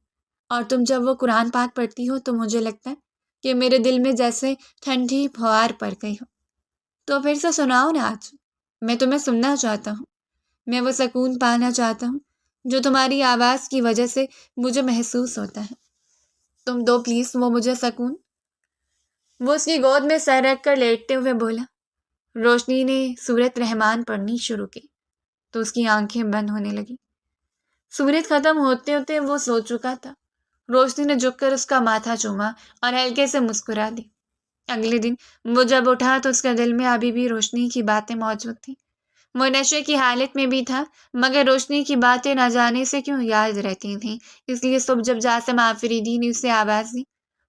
اور تم جب وہ قرآن پاک پڑھتی ہو تو مجھے لگتا ہے کہ میرے دل میں جیسے ٹھنڈی پھوار پڑ گئی ہو. تو پھر سے سناؤ نا آج، میں تمہیں سننا چاہتا ہوں. میں وہ سکون پانا چاہتا ہوں جو تمہاری آواز کی وجہ سے مجھے محسوس ہوتا ہے. تم دو پلیز وہ مجھے سکون. وہ اس کی گود میں سر رکھ کر لیٹتے ہوئے بولا. روشنی نے سورت رحمان پڑھنی شروع کی تو اس کی آنکھیں بند ہونے لگی. سورت ختم ہوتے ہوتے وہ سو چکا تھا. روشنی نے جھک کر اس کا ماتھا چوما اور ہلکے سے مسکرا دی. اگلے دن وہ جب اٹھا تو اس کے دل میں ابھی بھی روشنی کی باتیں موجود تھیں. وہ نشے کی حالت میں بھی تھا مگر روشنی کی باتیں نہ جانے سے کیوں یاد رہتی تھیں. اس لیے صبح جب جاسم آفریدی نے اسے آواز دی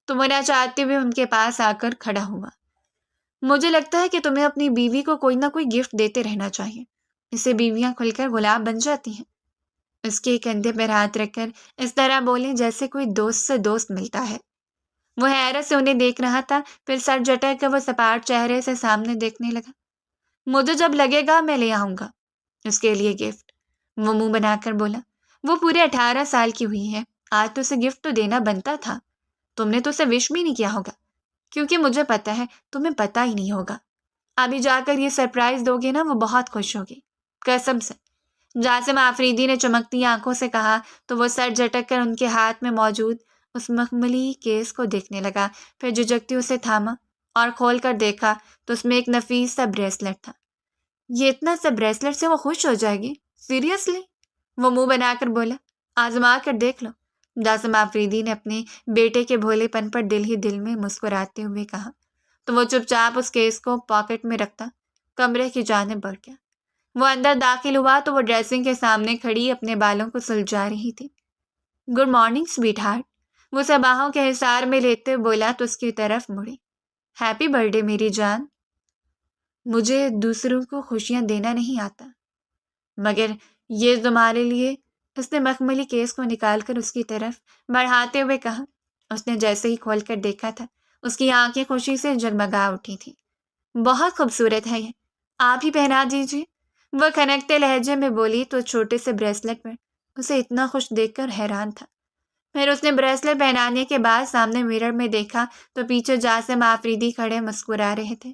تو وہ نہ چاہتے ہوئے ان کے پاس آ کر کھڑا ہوا. مجھے لگتا ہے کہ تمہیں اپنی بیوی کو کوئی نہ کوئی گفٹ دیتے رہنا چاہیے. اس سے بیویاں کھل کر گلاب بن جاتی ہیں. اس کے کندھے پر ہاتھ رکھ کر اس طرح بولیں جیسے کوئی دوست سے دوست ملتا ہے. وہ حیرت سے انہیں دیکھ رہا تھا، پھر سر جھٹک کر وہ سپاٹ چہرے سے سامنے دیکھنے لگا. مجھے جب لگے گا میں لے آؤں گا اس کے لیے گفٹ. وہ منہ بنا کر بولا. وہ پورے 18 سال کی ہوئی ہے، آج تو اسے گفٹ تو دینا بنتا تھا. تم نے تو اسے وش بھی نہیں کیا ہوگا کیونکہ مجھے پتا ہے تمہیں پتا ہی نہیں ہوگا. ابھی جا کر یہ سرپرائز دو گے نا، وہ بہت خوش ہوگی قسم سے. جاسم آفریدی نے چمکتی آنکھوں سے کہا تو وہ سر جھٹک کر ان کے ہاتھ میں موجود اس مخملی کیس کو دیکھنے لگا. پھر جھجکتی اسے تھاما اور کھول کر دیکھا تو اس میں ایک نفیس سا بریسلٹ تھا. یہ اتنا سا بریسلٹ سے وہ خوش ہو جائے گی؟ سیریسلی؟ وہ منہ بنا کر بولا. آزما کر دیکھ لو. جاسم آفریدی نے اپنے بیٹے کے بھولے پن پر دل ہی دل میں مسکراتے ہوئے کہا تو وہ چپ چاپ اس کیس کو پاکٹ میں رکھتا کمرے کی جانب بڑھ گیا. وہ اندر داخل ہوا تو وہ ڈریسنگ کے سامنے کھڑی اپنے بالوں کو سلجھا رہی تھی. Good morning sweetheart. وہ اسے باہوں کے حصار میں لیتے بولا تو اس کی طرف مڑی. ہیپی برتھ ڈے میری جان. مجھے دوسروں کو خوشیاں دینا نہیں آتا مگر یہ تمہارے لیے. اس نے مخملی کیس کو نکال کر اس کی طرف بڑھاتے ہوئے کہا. اس نے جیسے ہی کھول کر دیکھا تھا اس کی آنکھیں خوشی سے جگمگا اٹھی تھیں. بہت خوبصورت ہے یہ، آپ ہی پہنا دیجیے. وہ کھنکتے لہجے میں بولی تو چھوٹے سے بریسلٹ پر اسے اتنا خوش دیکھ کر حیران تھا. پھر اس نے بریسلٹ پہنانے کے بعد سامنے میرر میں دیکھا تو پیچھے جاسم آفریدی کھڑے مسکرا رہے تھے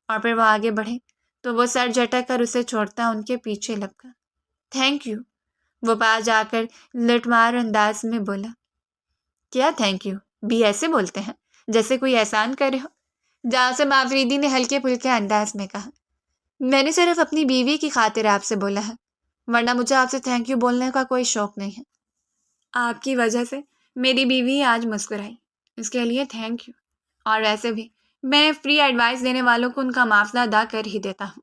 اور پھر وہ آگے بڑھے تو وہ سر جھٹک کر اسے چھوڑتا ان کے پیچھے لپکا. Thank you. وہ پاس جا کر لٹمار انداز میں بولا. کیا تھینک یو بھی ایسے بولتے ہیں جیسے کوئی احسان کرے ہو؟ جاسم آفریدی نے ہلکے پھلکے انداز میں کہا. میں نے صرف اپنی بیوی کی خاطر آپ سے بولا ہے ورنہ مجھے آپ سے تھینک یو بولنے کا کوئی شوق نہیں ہے. آپ کی وجہ سے میری بیوی آج مسکرائی، اس کے لیے تھینک یو. اور ویسے بھی میں فری ایڈوائس دینے والوں کو ان کا معاوضہ ادا کر ہی دیتا ہوں.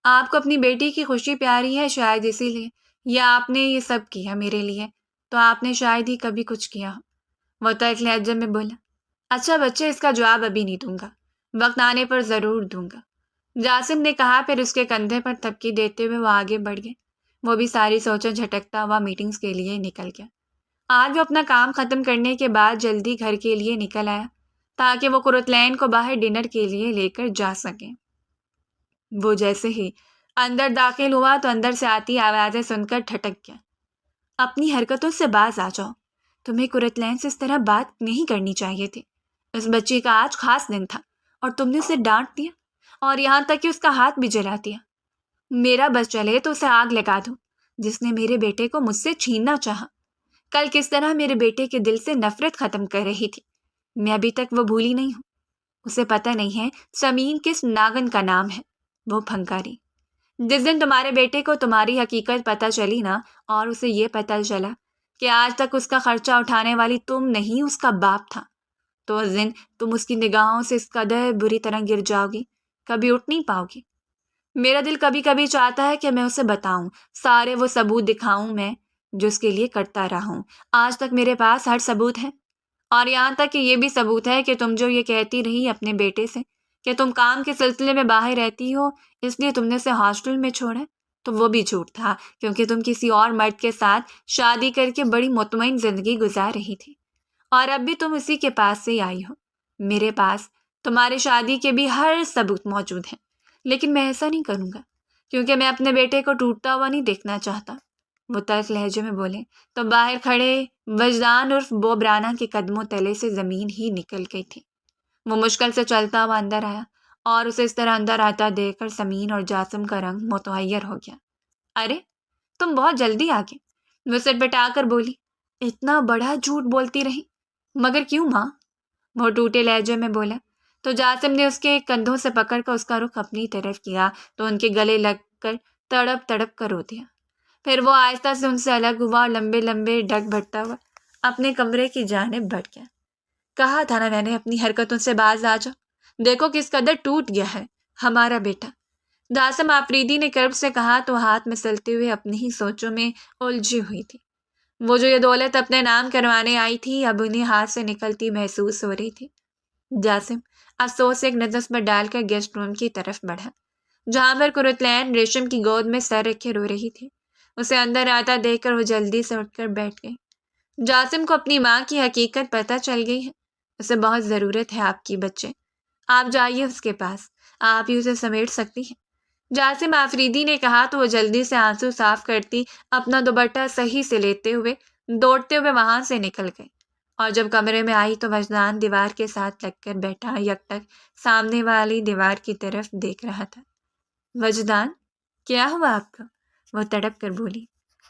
آپ کو اپنی بیٹی کی خوشی پیاری ہے شاید اسی لیے، یا آپ نے یہ سب کیا میرے لیے تو آپ نے شاید ہی کبھی کچھ کیا ہو. وہ تو ایک لہجے میں بولا. اچھا بچے، اس کا جواب ابھی نہیں دوں گا، وقت آنے پر ضرور دوں گا. جاسم نے کہا. پھر اس کے کندھے پر تھپکی دیتے ہوئے وہ آگے بڑھ گئے. وہ بھی ساری سوچیں جھٹکتا ہوا میٹنگز کے لیے نکل گیا. آج وہ اپنا کام ختم کرنے کے بعد جلدی گھر کے لیے نکل آیا تاکہ وہ کرتلین کو باہر ڈنر کے لیے لے کر جا سکیں. وہ جیسے ہی اندر داخل ہوا تو اندر سے آتی آوازیں سن کر ٹھٹک گیا. اپنی حرکتوں سے باز آ جاؤ. تمہیں کرتلین سے اس طرح بات نہیں کرنی چاہیے تھی. اس بچی کا آج خاص دن تھا اور تم نے اسے ڈانٹ دیا اور یہاں تک کہ اس کا ہاتھ بھی جلا دیا. میرا بس چلے تو اسے آگ لگا دو جس نے میرے بیٹے کو مجھ سے چھیننا چاہا. کل کس طرح میرے بیٹے کے دل سے نفرت ختم کر رہی تھی، میں ابھی تک وہ بھولی نہیں ہوں. اسے پتہ نہیں ہے سمین کس ناگن کا نام ہے. وہ پھنکاری. جس دن تمہارے بیٹے کو تمہاری حقیقت پتہ چلی نا اور اسے یہ پتہ چلا کہ آج تک اس کا خرچہ اٹھانے والی تم نہیں اس کا باپ تھا، تو اس دن تم اس کی نگاہوں سے اس قدر بری طرح گر جاؤ گی کبھی اٹھ نہیں پاؤ گی. میرا دل کبھی کبھی چاہتا ہے کہ میں اسے بتاؤں، سارے وہ ثبوت دکھاؤں میں جو اس کے لیے کرتا رہا ہوں. آج تک میرے پاس ہر ثبوت ہے اور یہاں تک کہ یہ بھی ثبوت ہے کہ تم جو یہ کہتی رہی اپنے بیٹے سے کہ تم کام کے سلسلے میں باہر رہتی ہو اس لیے تم نے اسے ہاسٹل میں چھوڑا، تو وہ بھی جھوٹ تھا کیونکہ تم کسی اور مرد کے ساتھ شادی کر کے بڑی مطمئن زندگی گزار رہی تھی اور اب بھی تم اسی کے پاس سے آئی ہو. میرے پاس تمہاری شادی کے بھی ہر ثبوت موجود ہیں، لیکن میں ایسا نہیں کروں گا کیونکہ میں اپنے بیٹے کو ٹوٹتا ہوا نہیں دیکھنا چاہتا، وہ تلخ لہجے میں بولے تو باہر کھڑے وجدان عرف بوب رانا کے قدموں تلے سے زمین ہی نکل گئی تھی۔ وہ مشکل سے چلتا ہوا اندر آیا اور اسے اس طرح اندر آتا دیکھ کر سمین اور جاسم کا رنگ متغیر ہو گیا۔ ارے تم بہت جلدی آ گئے، وہ سر پٹا کر بولی۔ اتنا بڑا جھوٹ بولتی رہی، مگر کیوں ماں؟ وہ ٹوٹے لہجے میں بولا تو جاسم نے اس کے کندھوں سے پکڑ کر اس کا رخ اپنی طرف کیا تو ان کے گلے لگ کر تڑپ تڑپ کر رو دیا۔ پھر وہ آہستہ سے ان سے الگ ہوا اور لمبے لمبے ڈگ بھرتا ہوا اپنے کمرے کی جانب بڑھ گیا۔ کہا تھا نا میں نے اپنی حرکتوں سے باز آ جا، دیکھو کس قدر ٹوٹ گیا ہے ہمارا بیٹا۔ جاسم آفریدی نے کرب سے کہا تو ہاتھ میں سلتے ہوئے اپنی ہی سوچوں میں الجھی ہوئی تھی۔ وہ جو یہ دولت اپنے نام کروانے آئی تھی اب انہیں ہاتھ سے نکلتی محسوس ہو رہی تھی۔ جاسم افسوس سے ایک نظر پر ڈال کر گیسٹ روم کی طرف بڑھا جہاں پر قرۃ ریشم کی گود میں سر رکھے رو رہی تھی۔ اسے اندر آتا دیکھ کر وہ جلدی سے اٹھ کر بیٹھ گئی۔ جاسم کو اپنی ماں کی حقیقت پتہ چل گئی ہے، اسے بہت ضرورت ہے آپ کی بچے، آپ جائیے اس کے پاس، آپ ہی اسے سمیٹ سکتی ہیں، جاسم آفریدی نے کہا تو وہ جلدی سے آنسو صاف کرتی اپنا دوپٹہ صحیح سے لیتے ہوئے دوڑتے ہوئے وہاں سے نکل گئے اور جب کمرے میں آئی تو وجدان دیوار کے ساتھ لگ کر بیٹھا یکٹک سامنے والی دیوار کی طرف دیکھ رہا تھا۔ وجدان کیا ہوا آپ کو؟ وہ تڑپ کر بولی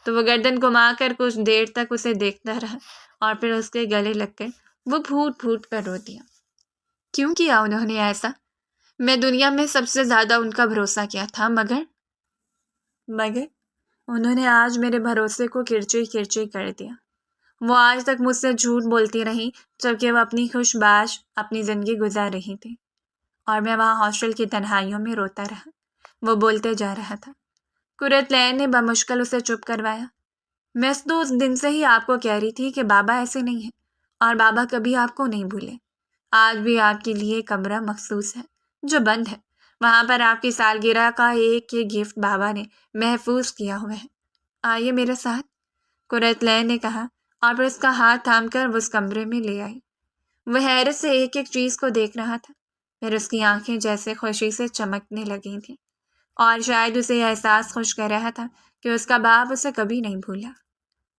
تو وہ گردن گھما کر کچھ دیر تک اسے دیکھتا رہا اور پھر اس کے گلے لگ کر وہ پھوٹ پھوٹ کر رو دیا۔ کیوں کیا انہوں نے ایسا؟ میں دنیا میں سب سے زیادہ ان کا بھروسہ کیا تھا، مگر انہوں نے آج میرے بھروسے کو کرچی کرچی کر دیا۔ وہ آج تک مجھ سے جھوٹ بولتی رہی جبکہ وہ اپنی خوش باش اپنی زندگی گزار رہی تھی اور میں وہاں ہاسٹل کی تنہائیوں میں روتا رہا۔ وہ بولتے جا رہا تھا۔ قرۃ نے بمشکل اسے چپ کروایا۔ میں تو اس دن سے ہی آپ کو کہہ رہی تھی کہ بابا ایسے نہیں ہیں اور بابا کبھی آپ کو نہیں بھولے۔ آج بھی آپ کے لیے کمرہ مخصوص ہے جو بند ہے، وہاں پر آپ کی سالگرہ کا ایک گفٹ بابا نے محفوظ کیا ہوا ہے، آئیے میرے ساتھ، قرۃ نے کہا اور پھر اس کا ہاتھ تھام کر وہ اس کمرے میں لے آئی۔ وہ حیرت سے ایک ایک چیز کو دیکھ رہا تھا، پھر اس کی آنکھیں جیسے خوشی سے چمکنے لگی تھیں اور شاید اسے یہ احساس خوش کر رہا تھا کہ اس کا باپ اسے کبھی نہیں بھولا۔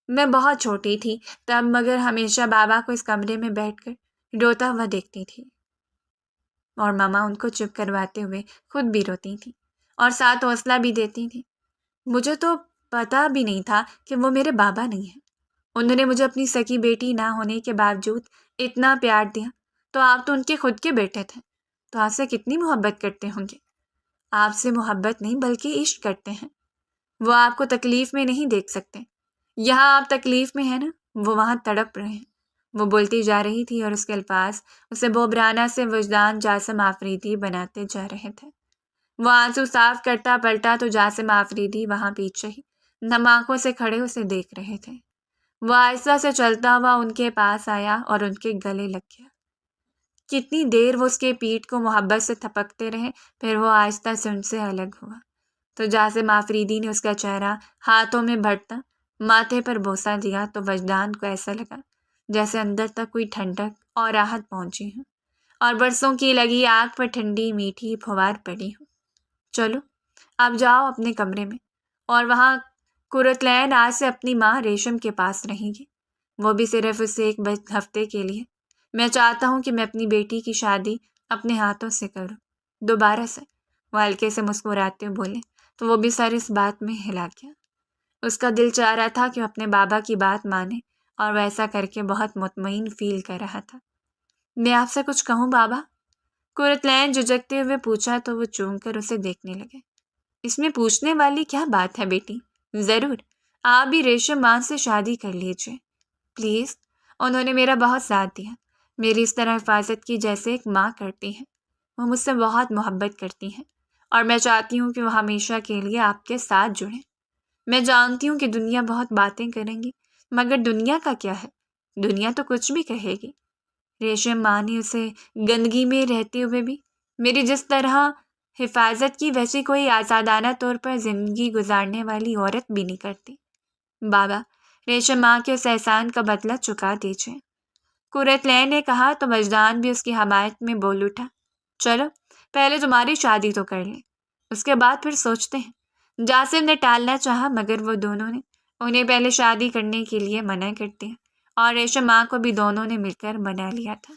میں بہت چھوٹی تھی تب، مگر ہمیشہ بابا کو اس کمرے میں بیٹھ کر روتا ہوا دیکھتی تھی اور ماما ان کو چپ کرواتے ہوئے خود بھی روتی تھی اور ساتھ حوصلہ بھی دیتی تھی۔ مجھے تو پتا بھی نہیں تھا کہ وہ میرے بابا نہیں ہیں۔ انہوں نے مجھے اپنی سکی بیٹی نہ ہونے کے باوجود اتنا پیار دیا، تو آپ تو ان کے خود کے بیٹے تھے، تو آپ سے کتنی محبت کرتے ہوں گے۔ آپ سے محبت نہیں بلکہ عشق کرتے ہیں۔ وہ آپ کو تکلیف میں نہیں دیکھ سکتے، یہاں آپ تکلیف میں ہیں نا، وہ وہاں تڑپ رہے ہیں۔ وہ بولتی جا رہی تھی اور اس کے الفاظ اسے بوبرانہ سے وجدان جاسم آفریدی بناتے جا رہے تھے۔ وہ آنسو صاف کرتا پلٹا تو جاسم آفریدی وہاں پیچھے ہی نم آنکھوں سے کھڑے اسے دیکھ رہے تھے۔ وہ آہستہ سے چلتا ہوا ان کے پاس آیا اور ان کے گلے لگ گیا۔ کتنی دیر وہ اس کے پیٹھ کو محبت سے تھپکتے رہے، پھر وہ آہستہ سے ان سے الگ ہوا تو جاسم آفریدی نے اس کا چہرہ ہاتھوں میں بھرتا ماتھے پر بوسہ دیا تو وجدان کو ایسا لگا جیسے اندر تک کوئی ٹھنڈک اور راحت پہنچی ہو اور برسوں کی لگی آگ پر ٹھنڈی میٹھی پھوار پڑی ہو۔ چلو اب جاؤ اپنے کمرے میں، اور وہاں قرۃ آج سے اپنی ماں ریشم کے پاس رہیں گی، وہ بھی صرف اسے ایک ہفتے کے لیے۔ میں چاہتا ہوں کہ میں اپنی بیٹی کی شادی اپنے ہاتھوں سے کروں دوبارہ سے، وہ ہلکے سے مسکراتے بولے تو وہ بھی سر اس بات میں ہلا گیا۔ اس کا دل چاہ رہا تھا کہ وہ اپنے بابا کی بات مانے اور وہ ایسا کر کے بہت مطمئن فیل کر رہا تھا۔ میں آپ سے کچھ کہوں بابا؟ قرۃ جھجکتے ہوئے پوچھا تو وہ چونک کر اسے دیکھنے لگے۔ اس میں پوچھنے والی کیا بات ہے بیٹی، ضرور آپ بھی ریشم ماں سے شادی کر لیجیے پلیز، انہوں نے میرا بہت ساتھ دیا، میری اس طرح حفاظت کی جیسے ایک ماں کرتی ہے، وہ مجھ سے بہت محبت کرتی ہیں اور میں چاہتی ہوں کہ وہ ہمیشہ کے لیے آپ کے ساتھ جڑیں۔ میں جانتی ہوں کہ دنیا بہت باتیں کریں گی، مگر دنیا کا کیا ہے، دنیا تو کچھ بھی کہے گی۔ ریشم ماں نے اسے گندگی میں رہتے ہوئے بھی میری جس طرح حفاظت کی ویسی کوئی آزادانہ طور پر زندگی گزارنے والی عورت بھی نہیں کرتی۔ بابا ریشم ماں کے اس احسان کا بدلہ چکا دیجیے، قرۃ نے کہا تو وجدان بھی اس کی حمایت میں بول اٹھا۔ چلو پہلے تمہاری شادی تو کر لیں، اس کے بعد پھر سوچتے ہیں۔ جاسم نے ٹالنا چاہا مگر وہ دونوں نے انہیں پہلے شادی کرنے کے لیے منع کر دیا، اور ریشم ماں کو بھی دونوں نے مل کر منا لیا تھا۔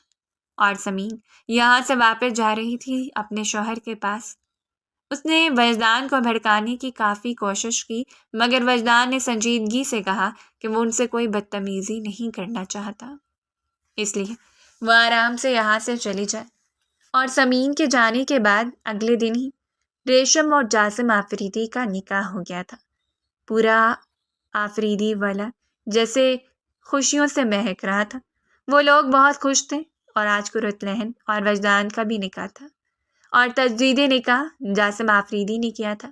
اور سمین یہاں سے واپس جا رہی تھی اپنے شوہر کے پاس۔ اس نے وجدان کو بھڑکانے کی کافی کوشش کی مگر وجدان نے سنجیدگی سے کہا کہ وہ ان سے کوئی بدتمیزی نہیں کرنا چاہتا، اس لیے وہ آرام سے یہاں سے چلی جائے۔ اور سمین کے جانے کے بعد اگلے دن ہی ریشم اور جاسم آفریدی کا نکاح ہو گیا تھا۔ پورا آفریدی والا جیسے خوشیوں سے مہک رہا تھا۔ وہ لوگ بہت خوش تھے، اور آج قرۃ اور وجدان کا بھی نکاح تھا، اور تجدید نکاح جاسم آفریدی نے کیا تھا۔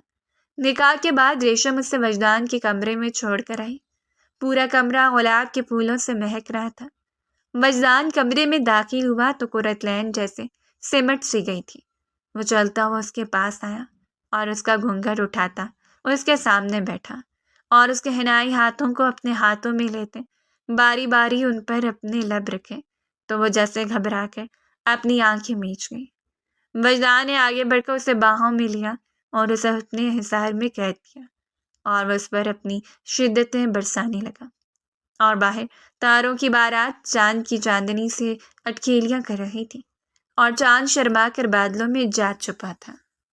نکاح کے بعد ریشم اسے وجدان کے کمرے میں چھوڑ کر آئی۔ پورا کمرہ گلاب کے پھولوں سے مہک رہا تھا۔ وجدان کمرے میں داخل ہوا تو قرۃ جیسے سمٹ سی گئی تھی۔ وہ چلتا ہوا اس کے پاس آیا اور اس کا گھونگھٹ اٹھاتا اس کے سامنے بیٹھا، اور اس کے حنائی ہاتھوں کو اپنے ہاتھوں میں لیتے باری باری ان پر اپنے لب رکھے تو وہ جیسے گھبرا کر اپنی آنکھیں میچ گئی۔ وجدان نے آگے بڑھ کر اسے باہوں میں لیا اور اسے اپنے حصار میں قید کیا، اور وہ اس پر اپنی شدتیں برسانے لگا، اور باہر تاروں کی بارات چاند کی چاندنی سے اٹکیلیاں کر رہی تھی، اور چاند شرما کر بادلوں میں جا چھپا تھا۔